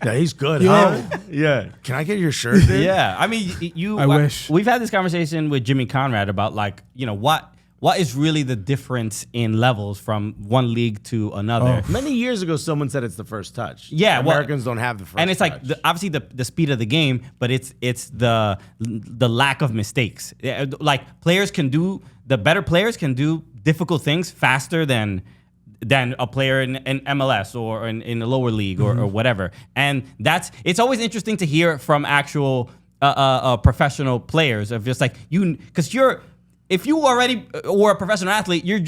Yeah, he's good, huh? Yeah. Can I get your shirt, dude? Yeah. I mean, I wish. We've had this conversation with Jimmy Conrad about like, what is really the difference in levels from one league to another? Oh. Many years ago, someone said it's the first touch. Yeah, Americans don't have the first touch. And it's like, obviously, the speed of the game, but it's the lack of mistakes. Like, the better players can do difficult things faster than a player in MLS or in a lower league or whatever. And it's always interesting to hear from actual professional players of just like, because if you already were a professional athlete, you're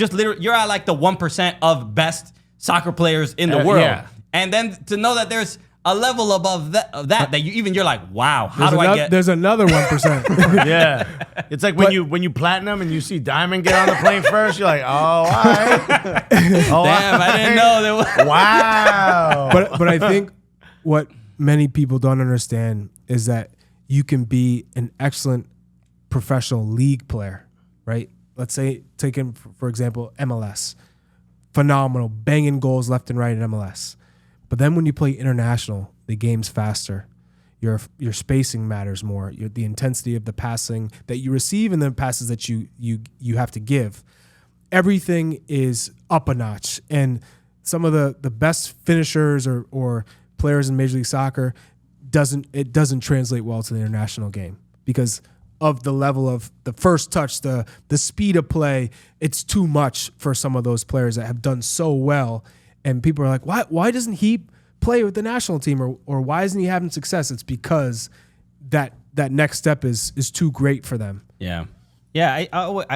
at like the 1% of best soccer players in the world. Yeah. And then to know that there's a level above that you're like, wow, there's another 1%. Yeah. It's like when you platinum and you see Diamond get on the plane first, you're like, oh, all right. Damn, I didn't know there was. Wow. But I think what many people don't understand is that you can be an excellent professional league player. Right? Let's say, take him, for example, MLS. Phenomenal, banging goals left and right in MLS. But then when you play international, the game's faster. Your spacing matters more. The intensity of the passing that you receive and the passes that you have to give. Everything is up a notch. And some of the best finishers or players in Major League Soccer doesn't translate well to the international game because of the level of the first touch, the speed of play. It's too much for some of those players that have done so well. And people are like, why doesn't he play with the national team or why isn't he having success? It's because that next step is too great for them. Yeah. Yeah.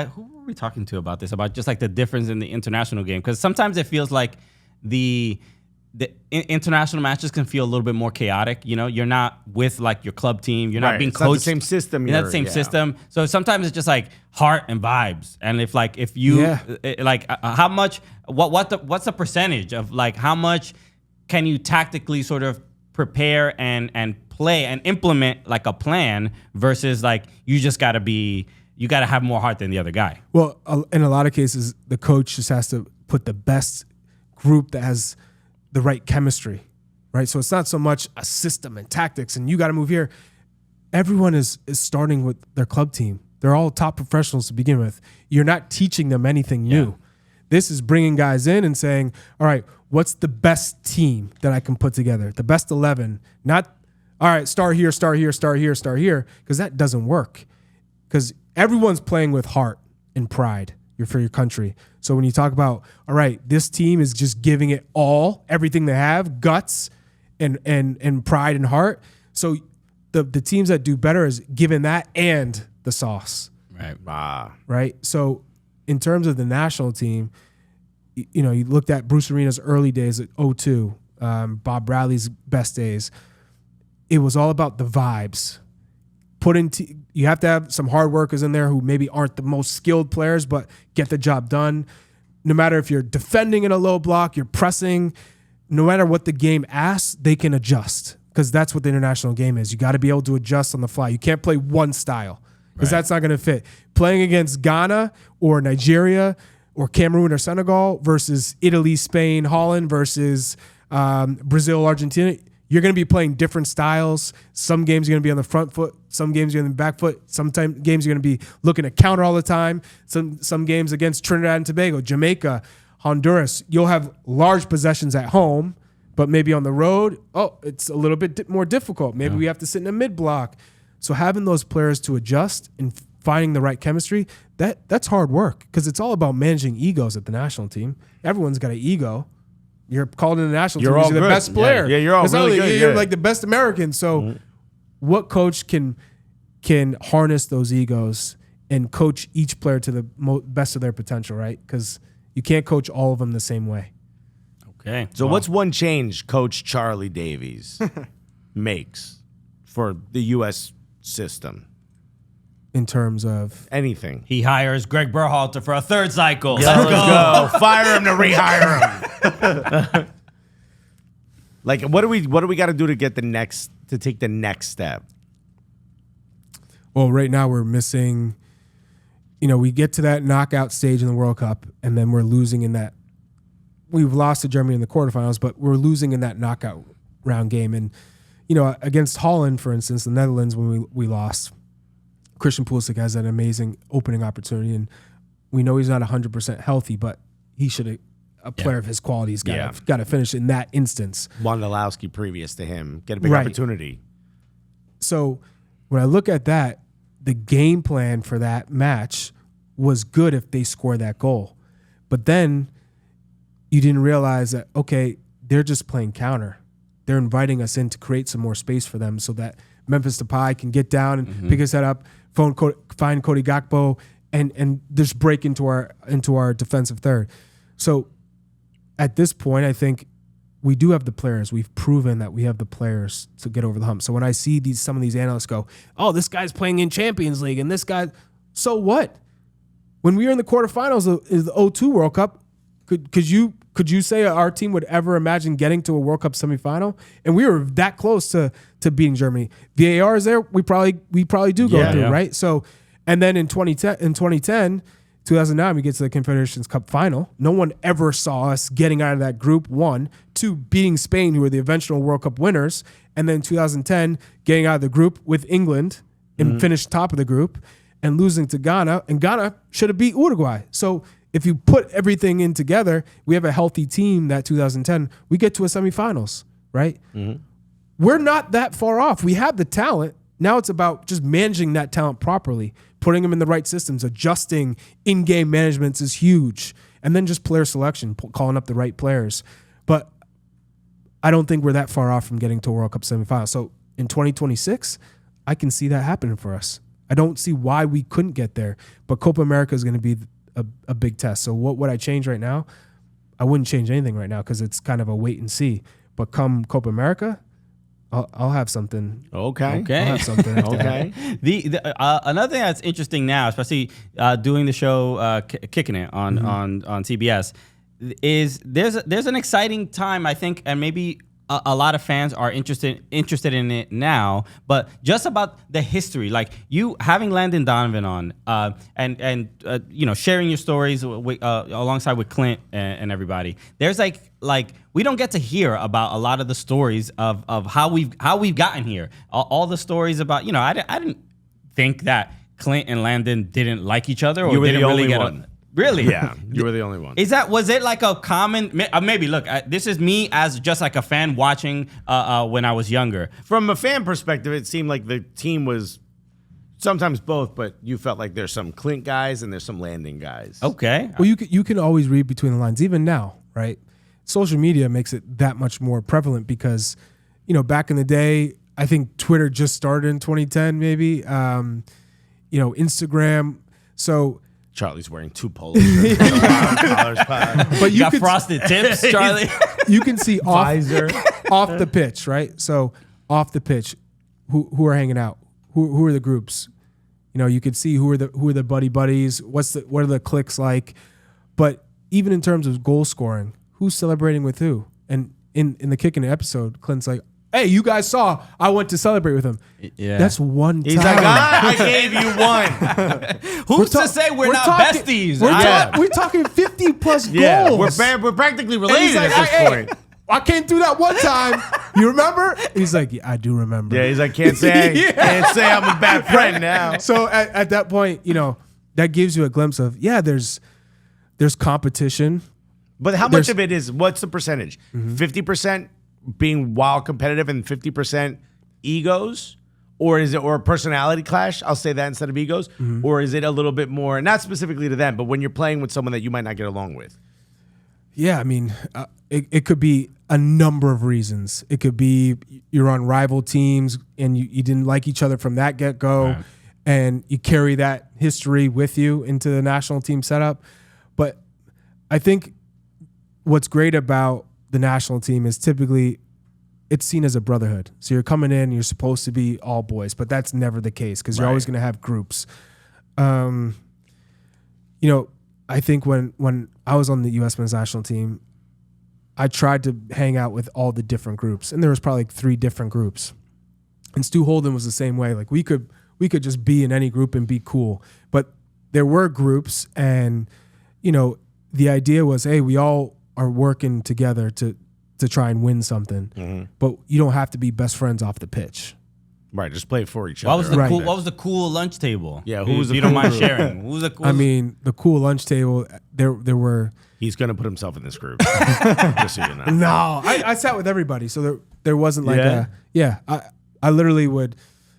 Who were we talking to about this? About just like the difference in the international game? Because sometimes it feels like the international matches can feel a little bit more chaotic. You're not with like your club team. You're not being coached. Not the same system. You're not the same system. So sometimes it's just like heart and vibes. And if you how much what's the percentage of like how much can you tactically sort of prepare and play and implement like a plan versus like you got to have more heart than the other guy? Well, in a lot of cases, the coach just has to put the best group that has the right chemistry, right? So it's not so much a system and tactics and you got to move here. Everyone is starting with their club team. They're all top professionals to begin with. You're not teaching them anything new. This is bringing guys in and saying, all right, what's the best team that I can put together? The best 11, not, all right, start here, start here, start here, start here, because that doesn't work. Because everyone's playing with heart and pride for your country. So when you talk about, all right, this team is just giving it all, everything they have, guts and pride and heart. So the teams that do better is giving that and the sauce. Right. Right. So in terms of the national team, you know, you looked at Bruce Arena's early days at 02, Bob Bradley's best days. It was all about the vibes. You have to have some hard workers in there who maybe aren't the most skilled players, but get the job done. No matter if you're defending in a low block, you're pressing, no matter what the game asks, they can adjust because that's what the international game is. You got to be able to adjust on the fly. You can't play one style because that's not going to fit. Playing against Ghana or Nigeria or Cameroon or Senegal versus Italy, Spain, Holland versus Brazil, Argentina, you're going to be playing different styles. Some games you're going to be on the front foot. Some games you're on the back foot. Sometimes games you're going to be looking to counter all the time. Some games against Trinidad and Tobago, Jamaica, Honduras, you'll have large possessions at home, but maybe on the road, it's a little bit more difficult. Maybe we have to sit in a mid-block. So having those players to adjust and finding the right chemistry, that's hard work because it's all about managing egos at the national team. Everyone's got an ego. You're called in the national team. You're the best player. Yeah, you're all really good. You're like the best American. So what coach can harness those egos and coach each player to the best of their potential, right? Because you can't coach all of them the same way. Okay. So what's one change Coach Charlie Davies makes for the U.S. system? In terms of anything. He hires Greg Berhalter for a third cycle. Let's go. Fire him to rehire him. Like, what do we got to do to get to take the next step? Well, right now we're missing, we get to that knockout stage in the World Cup and then we're losing in that. We've lost to Germany in the quarterfinals, but we're losing in that knockout round game. And, against Holland, for instance, the Netherlands, when we lost, Christian Pulisic has an amazing opening opportunity, and we know he's not 100% healthy, but he should. A player of his quality has got to finish in that instance. Wondolowski previous to him get a big opportunity. So when I look at that, the game plan for that match was good if they score that goal, but then you didn't realize that they're just playing counter. They're inviting us in to create some more space for them so that Memphis Depay can get down and pick his head up, find Cody Gakpo, and just break into our defensive third. So at this point, I think we do have the players. We've proven that we have the players to get over the hump. So when I see some of these analysts go, this guy's playing in Champions League, and this guy, so what? When we were in the quarterfinals of the 02 World Cup, could you say our team would ever imagine getting to a World Cup semifinal? And we were that close to beating Germany. VAR is there. We probably do go through, right? So, and then in 2009, we get to the Confederations Cup final. No one ever saw us getting out of that group, 1, 2, beating Spain, who were the eventual World Cup winners, and then 2010, getting out of the group with England and finished top of the group and losing to Ghana. And Ghana should have beat Uruguay. So if you put everything in together, we have a healthy team that 2010, we get to a semifinals, right? Mm-hmm. We're not that far off. We have the talent. Now it's about just managing that talent properly, putting them in the right systems, adjusting in-game management is huge. And then just player selection, calling up the right players. But I don't think we're that far off from getting to a World Cup semifinal. So in 2026, I can see that happening for us. I don't see why we couldn't get there. But Copa America is going to be a big test. So what would I change right now? I wouldn't change anything right now because it's kind of a wait and see. But come Copa America, I'll have something. Okay. I'll have something. Okay. Another thing that's interesting now, especially doing the show Kicking It on CBS, is there's an exciting time, I think, and maybe a lot of fans are interested in it now, but just about the history, like you having Landon Donovan on, and you know, sharing your stories alongside with Clint and everybody. There's like we don't get to hear about a lot of the stories of how we've gotten here. All the stories about, you know, I didn't think that Clint and Landon didn't like each other or didn't really get one. Really? Yeah, you were the only one. Was it like a common, maybe, look, this is me as just like a fan watching when I was younger. From a fan perspective, it seemed like the team was sometimes both, but you felt like there's some Clint guys and there's some Landon guys. Okay. Well, you can always read between the lines, even now, right? Social media makes it that much more prevalent because, you know, back in the day, I think Twitter just started in 2010, maybe. You know, Instagram. So Charlie's wearing 2 polos. But you got frosted tips, Charlie. You can see off the pitch, right? So off the pitch, who are hanging out? Who are the groups? You know, you can see who are the buddies. What are the cliques like? But even in terms of goal scoring, who's celebrating with who? And in the Kicking It episode, Clint's like, hey, you guys saw I went to celebrate with him. Yeah. That's one time. He's like, I gave you one. Who's to say we're not besties? We're talking 50 plus goals. Yeah, we're practically related like, at this point. I came through that one time. You remember? He's like, yeah, I do remember. Yeah, he's like, can't say I'm a bad friend now. So at that point, you know, that gives you a glimpse of, yeah, there's competition. But how much of it is, what's the percentage? 50% being wild competitive and 50% egos? Or is it, or a personality clash? I'll say that instead of egos. Or is it a little bit more, not specifically to them, but when you're playing with someone that you might not get along with? Yeah, I mean, it could be a number of reasons. It could be you're on rival teams and you didn't like each other from that get-go, right, and you carry that history with you into the national team setup. But I think what's great about the national team is typically it's seen as a brotherhood. So you're coming in, you're supposed to be all boys, but that's never the case because you're always going to have groups. You know, I think when I was on the U.S. men's national team, I tried to hang out with all the different groups, and there was probably like 3 different groups. And Stu Holden was the same way. Like we could just be in any group and be cool, but there were groups, and you know, the idea was, hey, we all are working together to try and win something, but you don't have to be best friends off the pitch. Right, just play for each other. What was the cool lunch table? Yeah, who was if you don't mind sharing? Who was the cool? I mean, the cool lunch table. There were. He's gonna put himself in this group. Just so you know. No, I sat with everybody, so there wasn't like I literally would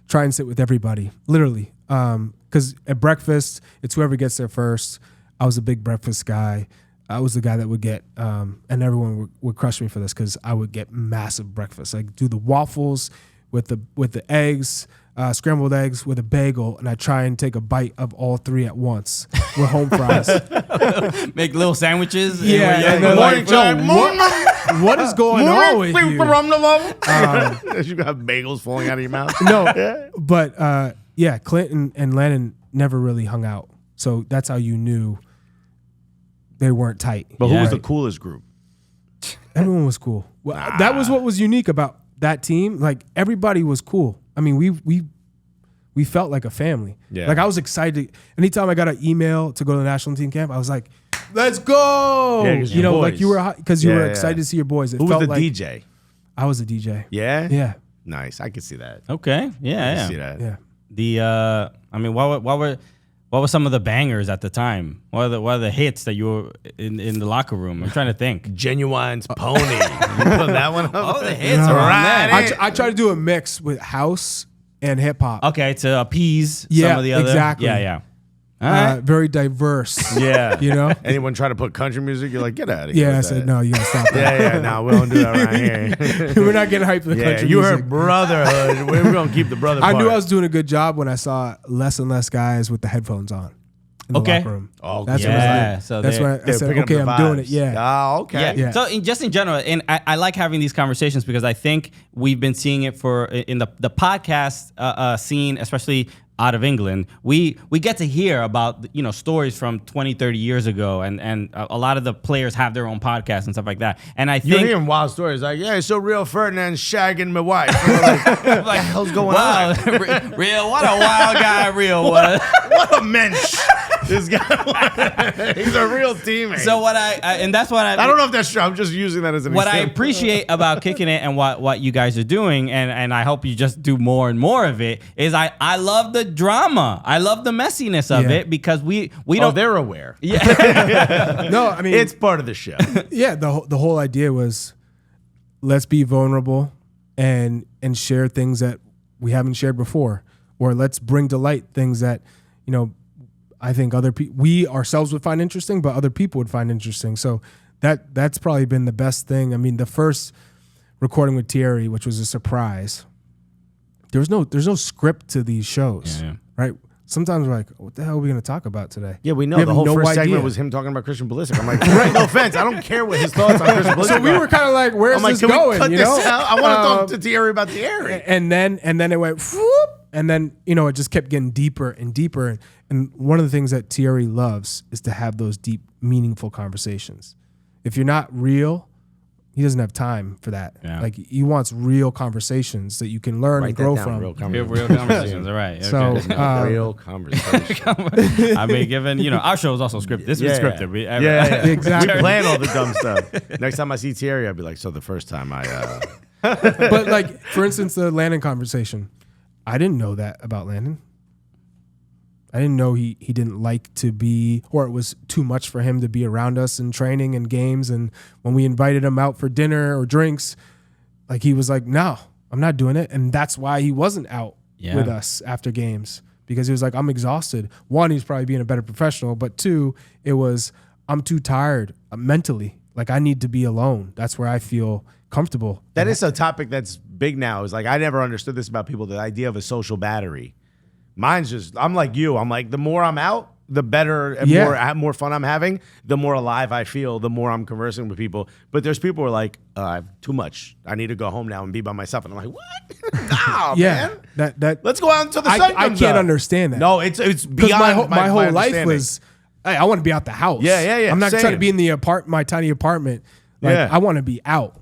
try and sit with everybody, literally, because at breakfast it's whoever gets there first. I was a big breakfast guy. I was the guy that would get, and everyone would crush me for this because I would get massive breakfast. I do the waffles with the eggs, scrambled eggs with a bagel, and I try and take a bite of all 3 at once with home fries. Make little sandwiches. Yeah, and they're like, what is going on with you? You got bagels falling out of your mouth. No, but yeah, Clint and Landon never really hung out, so that's how you knew they weren't tight. But who was the coolest group? Everyone was cool. Well, that was what was unique about that team. Like everybody was cool. I mean, we felt like a family. Yeah. Like I was excited. Anytime I got an email to go to the national team camp, I was like, "Let's go!" Yeah, you know, like you were because you were excited to see your boys. Who was the DJ? I was a DJ. Yeah. Yeah. Nice. I could see that. Okay. Yeah. I can see that. Yeah. I mean, what were some of the bangers at the time? What are the hits that you were in the locker room? I'm trying to think. Genuine's Pony. You put that one up? Oh, the hits are on that. I try to do a mix with house and hip hop. Okay, to appease some of the other. Exactly. Yeah. All right. Very diverse. Yeah. You know? Anyone try to put country music, you're like, get out of here. Yeah, I said, no, you gotta stop that. Yeah, no, we don't do that around here. We're not getting hyped for the country you music. heard brotherhood. We're going to keep the brother part. I knew I was doing a good job when I saw less and less guys with the headphones on in the locker room. Oh, that's yeah. When I was So that's when I said, okay, I'm doing it. Yeah. Oh, okay. Yeah. So just in general, and I like having these conversations because I think we've been seeing it in the podcast scene, especially out of England, we get to hear about, you know, stories from 20, 30 years ago, and a lot of the players have their own podcasts and stuff like that. And I think you're hearing wild stories like, yeah, so Rio Ferdinand shagging my wife. Like, what the hell's going on? Real, what a wild guy Real was. What a mensch. This guy, he's a real teammate. So what and that's what I don't know if that's true. I'm just using that as an what I example. appreciate about Kicking It and what you guys are doing, and I hope you just do more and more of it, is I love the drama. I love the messiness of it, because we don't. They're aware. Yeah. No, I mean, It's part of the show. yeah, the whole idea was, let's be vulnerable and share things that we haven't shared before, or let's bring to light things that, you know, I think other people, we ourselves would find interesting, but other people would find interesting. So that's probably been the best thing. I mean, the first recording with Thierry, which was a surprise, there's no script to these shows, right? Sometimes we're like, what the hell are we going to talk about today? Yeah, we know. have The whole no first idea. segment was him talking about Christian Pulisic. I'm like, no offense, I don't care what his thoughts on Christian Pulisic So we were kind of like, where's I'm like, this can going? we cut you this know? out? I want to talk to Thierry about Thierry. And then it went whoop, and then, you know, it just kept getting deeper and deeper. And one of the things that Thierry loves is to have those deep, meaningful conversations. If you're not real, he doesn't have time for that. Yeah. Like, he wants real conversations that you can learn and grow from. Real Real conversations, all right. So, okay. real conversation. I mean, given, you know, our show is also scripted. This is scripted. Yeah. Exactly. We plan all the dumb stuff. Next time I see Thierry, I'll be like, so the first time I... But, like, for instance, the Landon conversation, I didn't know that about Landon. I didn't know he didn't like to be, or it was too much for him to be around us in training and games. And when we invited him out for dinner or drinks, like, he was like, no, I'm not doing it. And that's why he wasn't out with us after games, because he was like, I'm exhausted. One, he's probably being a better professional, but two, it was, I'm too tired mentally. Like, I need to be alone. That's where I feel comfortable. That is a topic that's big now. Is like, I never understood this about people, the idea of a social battery. Mine's just, I'm like you. I'm like, the more I'm out, the better and more fun I'm having, the more alive I feel, the more I'm conversing with people. But there's people who are like, I have too much. I need to go home now and be by myself. And I'm like, what? Nah, man. That Let's go out until the sun I comes can't up. understand that. No, it's Because beyond my whole life understanding. was, hey, I want to be out the house. Yeah. I'm not Same. trying to be in the my tiny apartment. Like, I want to be out.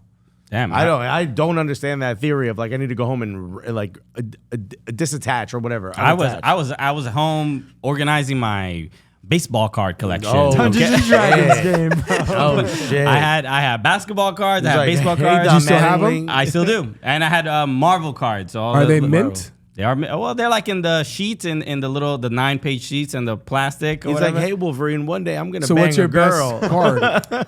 Damn, I don't understand that theory of like, I need to go home and like disattach or whatever. I was at home organizing my baseball card collection. Oh, Dungeons and Dragons game. Oh shit! I had basketball cards. I had Like, baseball hey, cards. Don You still have Mattingly. them? I still do, and I had Marvel cards. So Are they mint? They are. Well, they're like in the sheets, in the 9-page sheets and the plastic. Or He's whatever. like, hey Wolverine, one day I'm gonna So bang what's your a girl. best card?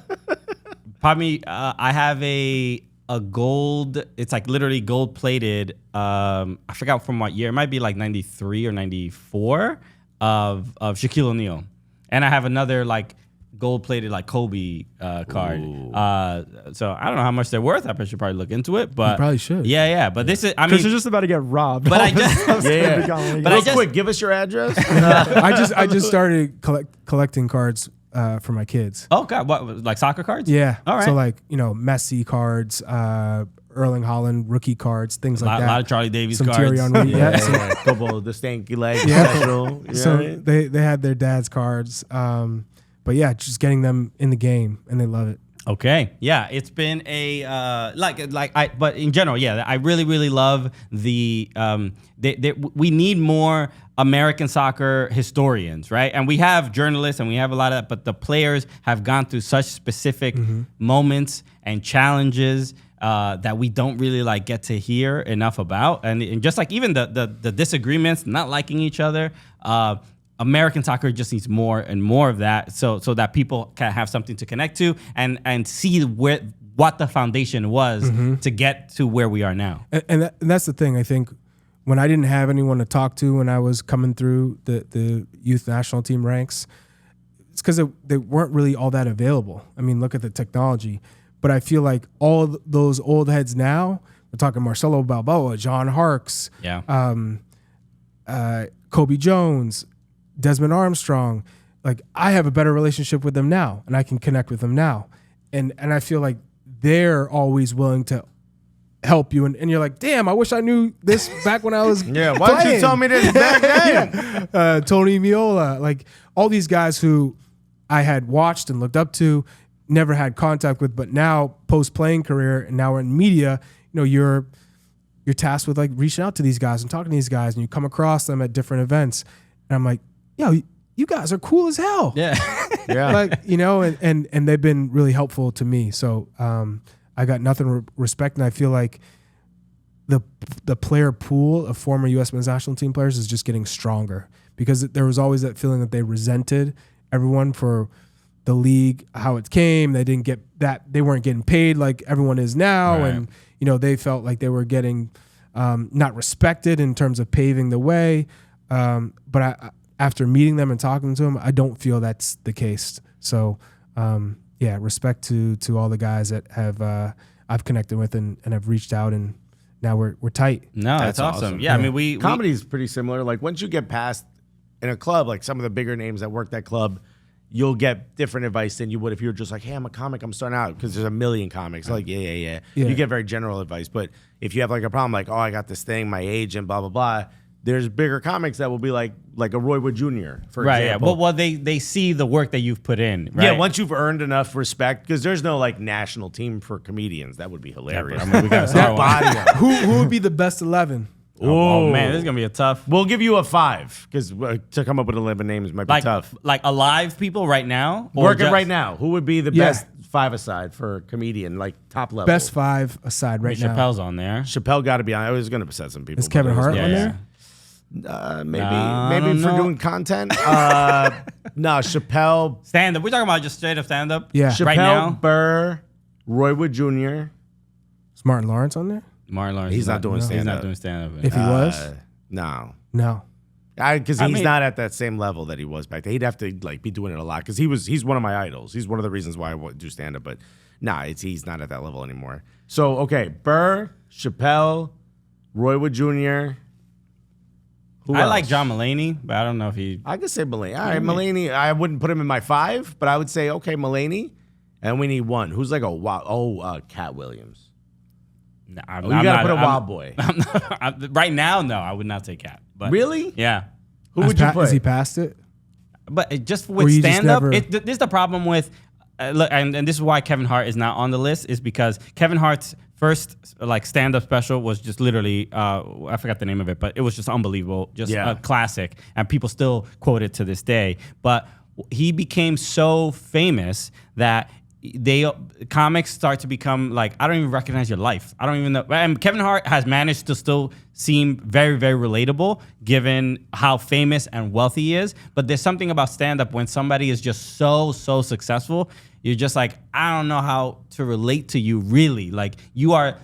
Probably, I have a gold. It's like literally gold plated. I forgot from what year. It might be like 93 or 94 of Shaquille O'Neal, and I have another like gold plated like Kobe card. So I don't know how much they're worth. I should probably look into it, but You probably should. Yeah. But this is. I Because mean, you're just about to get robbed. But All I this just- stuff's Yeah, gonna yeah. be gone. But I Real just- quick, give us your address. I just started collecting cards for my kids. oh god, what, like soccer cards? Yeah. All right. So, like, you know, Messi cards, Erling Haaland rookie cards, things a like lot, that. lot of Charlie Davies Some cards. Thierry Henry. Yeah. So, A couple of the stanky leg Yeah. special. You know so what I mean? they had their dad's cards. But yeah, just getting them in the game, and they love it. Okay. Yeah, it's been a but in general, yeah, I really love the we need more American soccer historians, right? And we have journalists and we have a lot of that, but the players have gone through such specific moments and challenges that we don't really like get to hear enough about, and just like even the disagreements, not liking each other. American soccer just needs more and more of that, so that people can have something to connect to and see what the foundation was to get to where we are now. And that's the thing. I think when I didn't have anyone to talk to when I was coming through the youth national team ranks, it's because they weren't really all that available. I mean, look at the technology. But I feel like all those old heads now, we're talking Marcelo Balboa, John Harkes, Kobe Jones, Desmond Armstrong. Like, I have a better relationship with them now, and I can connect with them now. And I feel like they're always willing to help you, and you're like, damn, I wish I knew this back when I was Yeah, why didn't you tell me this back then? Tony Miola, like all these guys who I had watched and looked up to, never had contact with, but now post-playing career and now we're in media, you're tasked with like reaching out to these guys and talking to these guys, and you come across them at different events, and I'm like, yo, you guys are cool as hell. Yeah. Yeah. Like, and they've been really helpful to me. So I got nothing respect, and I feel like the player pool of former U.S. men's national team players is just getting stronger, because there was always that feeling that they resented everyone for the league, how it came. They didn't get that. They weren't getting paid like everyone is now. Right. And, they felt like they were getting not respected in terms of paving the way. But after meeting them and talking to them, I don't feel that's the case. So, respect to all the guys that have I've connected with and have reached out, and now we're tight. No, that's awesome. Yeah, I mean, we comedy is pretty similar. Like once you get past in a club, like some of the bigger names that work that club, you'll get different advice than you would if you were just like, hey, I'm a comic, I'm starting out, because there's a million comics. Like, yeah. You get very general advice. But if you have like a problem, like, oh, I got this thing, my agent, blah, blah, blah, there's bigger comics that will be like a Roy Wood Jr., for example. Yeah. Well, they see the work that you've put in, right? Yeah, once you've earned enough respect, because there's no like national team for comedians. That would be hilarious. I mean, we got to start one. Who would be the best 11? Oh, man, this is going to be a tough. We'll give you a 5, because to come up with 11 names might be tough. Like alive people right now? Working right now. Who would be the best 5 aside for a comedian, like top level? Best 5 aside right now. Chappelle's on there. Chappelle got to be on. I was going to set some people. Is Kevin Hart on there? Maybe for doing content. No, Chappelle. Stand up. We're talking about just straight up stand up. Yeah. Chappelle, Right now. Burr, Roy Wood Jr. Is Martin Lawrence on there? Martin Lawrence. He's not doing stand-up. He's not doing stand up. If he was? No. Because he's not at that same level that he was back then. He'd have to like be doing it a lot, because he's one of my idols. He's one of the reasons why I do stand up. But he's not at that level anymore. So okay, Burr, Chappelle, Roy Wood Jr. Who I else? like John Mulaney, but I don't know if he. I could say Mulaney. All right, Mulaney. I wouldn't put him in my 5, but I would say okay, Mulaney, and we need one. Who's like a Cat Williams. No, You got to put a wild boy. Right now, no, I would not take Cat. But Really? Yeah. Who would you put? Is he past it? But just Or with you just stand up, never- this is the problem with look, and this is why Kevin Hart is not on the list, is because Kevin Hart's first like stand up special was just literally I forgot the name of it, but it was just unbelievable, just a classic, and people still quote it to this day. But he became so famous that comics start to become like, I don't even recognize your life. I don't even know. And Kevin Hart has managed to still seem very, very relatable given how famous and wealthy he is. But there's something about stand-up when somebody is just so successful, you're just like, I don't know how to relate to you really. Like you are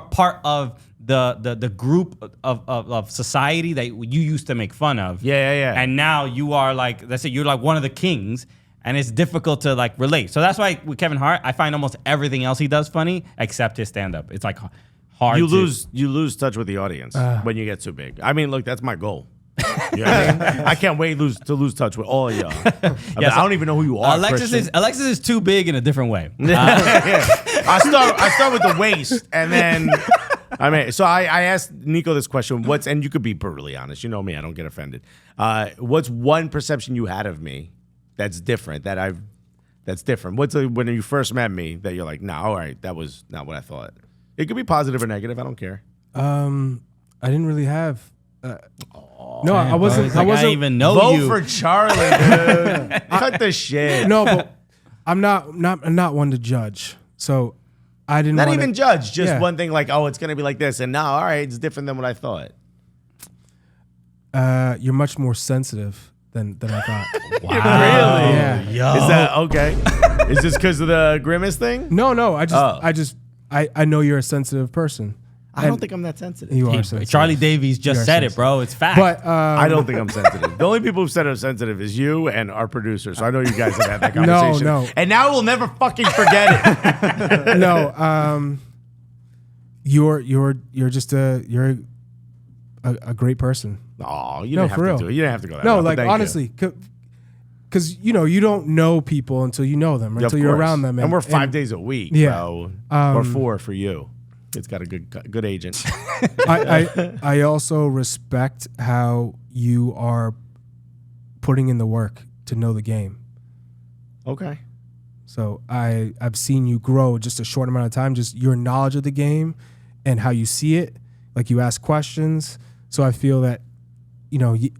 part of the group of society that you used to make fun of. Yeah. And now you are like, let's say you're like one of the kings. And it's difficult to like relate. So that's why with Kevin Hart, I find almost everything else he does funny except his stand-up. It's like hard. You lose touch with the audience when you get too big. I mean, look, that's my goal. You know what I mean? I can't wait to lose touch with all of y'all. I don't even know who you are. Alexis is too big in a different way. I start with the waist, and then so I asked Nico this question. And you could be brutally honest. You know me, I don't get offended. What's one perception you had of me that's different, that's different? When you first met me that you're like, all right, that was not what I thought? It could be positive or negative. I don't care. I didn't really have. No, I wasn't. I wasn't even know Vote you. for Charlie, dude. Cut the shit. No, but I'm not one to judge. So I didn't. Not wanna, even judge. Just one thing like, it's gonna be like this, and now, all right, it's different than what I thought. You're much more sensitive than I thought. Wow. Really? Yeah. Yo. Is that okay? Is this because of the grimace thing? No. I know you're a sensitive person. I don't think I'm that sensitive. You are sensitive. Charlie Davies just said it, bro. It's fact. But I don't think I'm sensitive. The only people who said I'm sensitive is you and our producer. So I know you guys have had that conversation. No. And now we'll never fucking forget it. No. You're just a great person. Oh, you didn't have for to real. do it. You didn't have to go that No, route, but like thank you. honestly, because you don't know people until you know them, Yeah, until of you're course. around them, and we're 5 days a week, Yeah. bro, or 4 for you. It's got a good agent. I also respect how you are putting in the work to know the game. Okay. So I've seen you grow just a short amount of time, just your knowledge of the game and how you see it. Like you ask questions. So I feel that,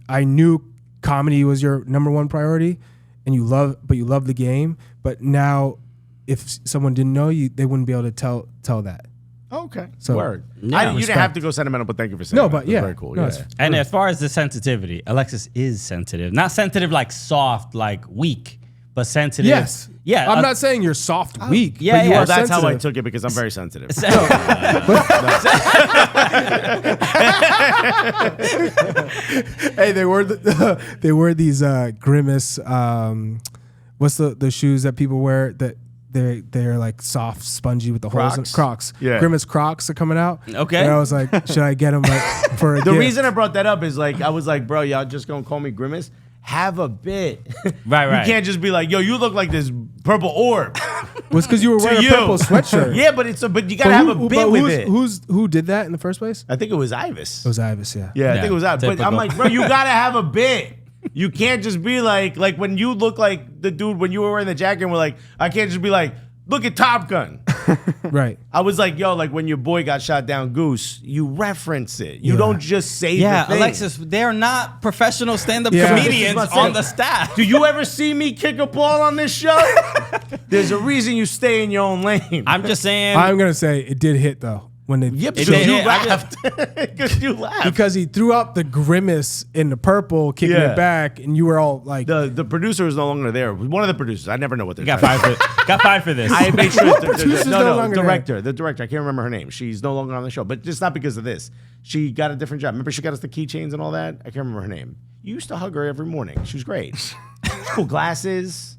I knew comedy was your number one priority and you love the game. But now if someone didn't know you, they wouldn't be able to tell that. Okay. So, Word. yeah, You didn't have to go sentimental, but thank you for saying No, that. but That's yeah. very cool. No, Yeah. it's- And as far as the sensitivity, Alexis is sensitive. Not sensitive like soft, like weak, but sensitive. Yes. Yeah. I'm not saying you're soft, weak. yeah, but you yeah. are Well, that's how I sensitive. took it because I'm very sensitive. Hey, they wear these Grimace. What's the shoes that people wear that they're like soft, spongy with the holes in Crocs? Crocs. Yeah. Grimace Crocs are coming out. Okay. And I was like, should I get them for a The gift? reason I brought that up is I was like, bro, y'all just gonna call me Grimace? Have a bit. Right. You can't just be like, yo, you look like this purple orb. was because you were wearing a you. purple sweatshirt. Yeah, but you gotta have a bit with it. Who did that in the first place? I think it was Ivis. It was Ivis, yeah. Yeah, I Yeah, think it was Ivis. But typical. I'm like, bro, you gotta have a bit. You can't just be like when you look like the dude when you were wearing the jacket and we're like, I can't just be like, look at Top Gun. Right. I was like, yo, like when your boy got shot down, Goose, you reference it. You Yeah. don't just say Yeah, the thing. Alexis, they're not professional stand-up Yeah. comedians This is what I'm on the saying. staff. Do you ever see me kick a ball on this show? There's a reason you stay in your own lane. I'm just saying. I'm gonna say it did hit though when they Yep, It because did you hit. I laughed. Because you laughed. because he threw out the Grimace in the purple, kicking Yeah. it back, and you were all like, The producer is no longer there. One of the producers. I never know what they're got trying fired for this. I made sure. producer's no longer there. The director. I can't remember her name. She's no longer on the show, but it's not because of this. She got a different job. Remember, she got us the keychains and all that. I can't remember her name. You used to hug her every morning. She was great. She had cool glasses.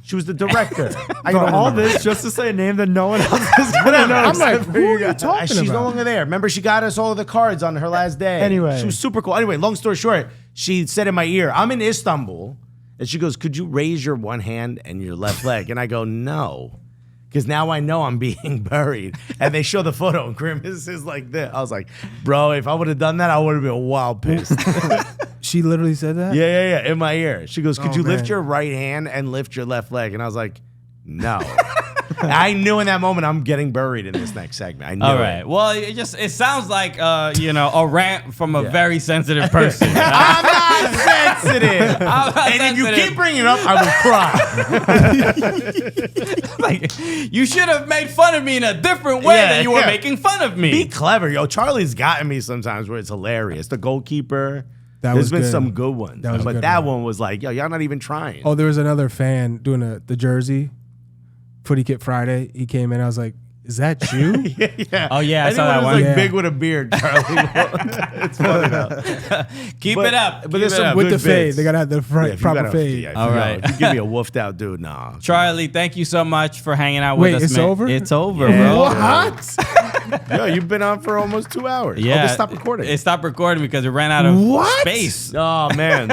She was the director. I don't All remember. this just to say a name that no one else is gonna know. I'm like, except for who are you guys. talking She's no about? longer there. Remember, she got us all the cards on her last day. Anyway. She was super cool. Anyway, long story short, she said in my ear, I'm in Istanbul. And she goes, could you raise your one hand and your left leg? And I go, no. Because now I know I'm being buried. And they show the photo, and Grimace is like this. I was like, bro, if I would have done that, I would have been wild pissed. she literally said that. Yeah, in my ear. She goes, could Oh, you lift man. your right hand and lift your left leg? And I was like, no. I knew in that moment I'm getting buried in this next segment. I knew All it. right. Well, it sounds like a rant from a very sensitive person. I'm not sensitive. I'm not And if you sensitive. keep bringing it up, I will cry. Like, you should have made fun of me in a different way Yeah, than you were yeah. making fun of me. Be clever, yo. Charlie's gotten me sometimes where it's hilarious. The goalkeeper. That There's was been good. some good ones. That was a but good that one. one was like, yo, y'all not even trying. Oh, there was another fan doing the jersey, Footy Kit Friday. He came in. I was like, "Is that you?" yeah. Oh, yeah, I saw that Anyone who's one. like Yeah. big with a beard, Charlie. It's funny though. Keep it up. But Keep there's it some up. good With the fade, bits. they gotta have the Yeah, if you proper gotta- fade. yeah, if All you right. If you give me a woofed out dude, nah. Charlie, thank you so much for hanging out with Wait, us, it's man. over? It's over, Yeah. bro. What? Yo, you've been on for almost 2 hours. Yeah. Oh, they stopped recording. It stopped recording because it ran out of What? space. Oh man.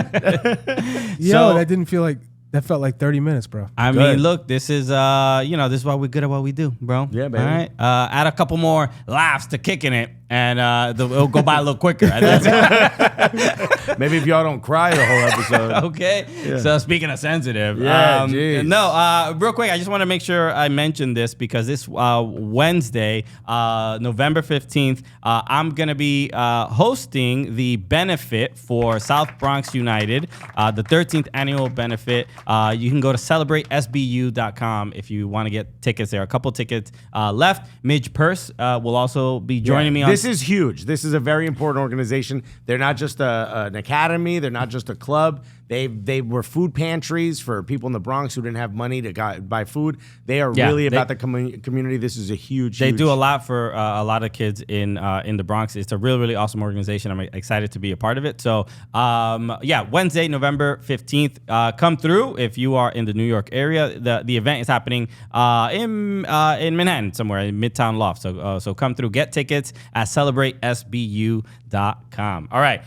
Yo, So- that didn't feel like that. Felt like 30 minutes, bro. I Good. mean, look, this is this is why we're good at what we do, bro. Yeah, baby. All right, add a couple more laughs to kicking it, and it'll go by a little quicker. That's it. Maybe if y'all don't cry the whole episode. Okay. So speaking of sensitive, Yeah, jeez. real quick, I just want to make sure I mention this because this Wednesday, November 15th, I'm gonna be hosting the benefit for South Bronx United, the 13th annual benefit. You can go to celebratesbu.com if you want to get tickets. There are a couple tickets left. Midge Purse will also be joining me on. This is huge. This is a very important organization. They're not just an academy. They're not just a club. They were food pantries for people in the Bronx who didn't have money to buy food. They are Yeah, really they- about the community. This is a huge. They huge, do a lot for a lot of kids in the Bronx. It's a really, really awesome organization. I'm excited to be a part of it. So, Wednesday, November 15th, come through if you are in the New York area. The event is happening in Manhattan somewhere in Midtown Loft. So come through, get tickets at celebratesbu.com. All right,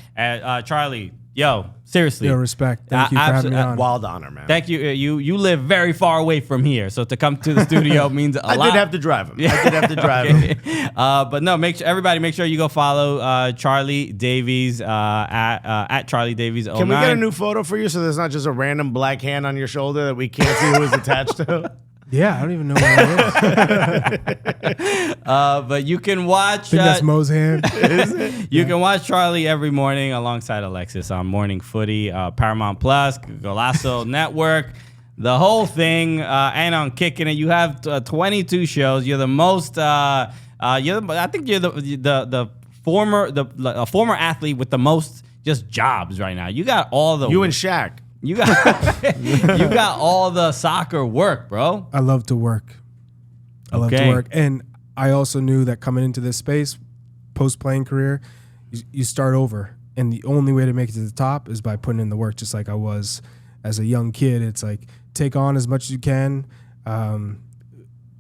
Charlie. Yo, seriously. Yo, respect. Thank you for having me on. Wild honor, man. Thank you. You live very far away from here, so to come to the studio means a lot. I did have to drive him. I did have to drive him. But no, everybody make sure you go follow Charlie Davies at Charlie Davies 09. Can we get a new photo for you so there's not just a random black hand on your shoulder that we can't see who is attached to? Yeah, I don't even know what it is. But you can watch. I think that's Mo's hand. You can watch Charlie every morning alongside Alexis on Morning Footy, Paramount Plus, Golazo Network, the whole thing, and on Kicking It. You have 22 shows. You're the most. I think you're the former athlete with the most just jobs right now. You got all the. You and Shaq. You got you got all the soccer work, bro. I love to work. I love to work. And I also knew that coming into this space, post-playing career, you start over. And the only way to make it to the top is by putting in the work, just like I was as a young kid. It's like take on as much as you can,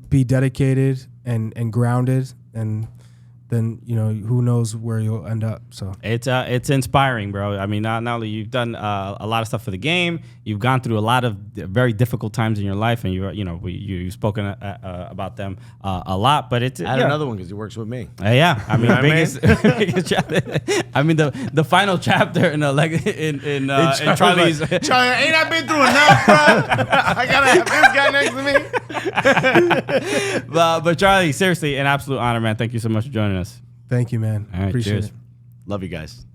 be dedicated and grounded, and then who knows where you'll end up. So it's inspiring, bro. I mean, not only you've done a lot of stuff for the game, you've gone through a lot of very difficult times in your life, and you've spoken about them a lot. But it's add another one because he works with me. Yeah, I mean, biggest chapter. I mean, the final chapter in Charlie's. Charlie, ain't I been through enough, bro? I gotta have this guy next to me. But Charlie, seriously, an absolute honor, man. Thank you so much for joining us. Thank you, man. All right, Appreciate cheers. it. Love you guys.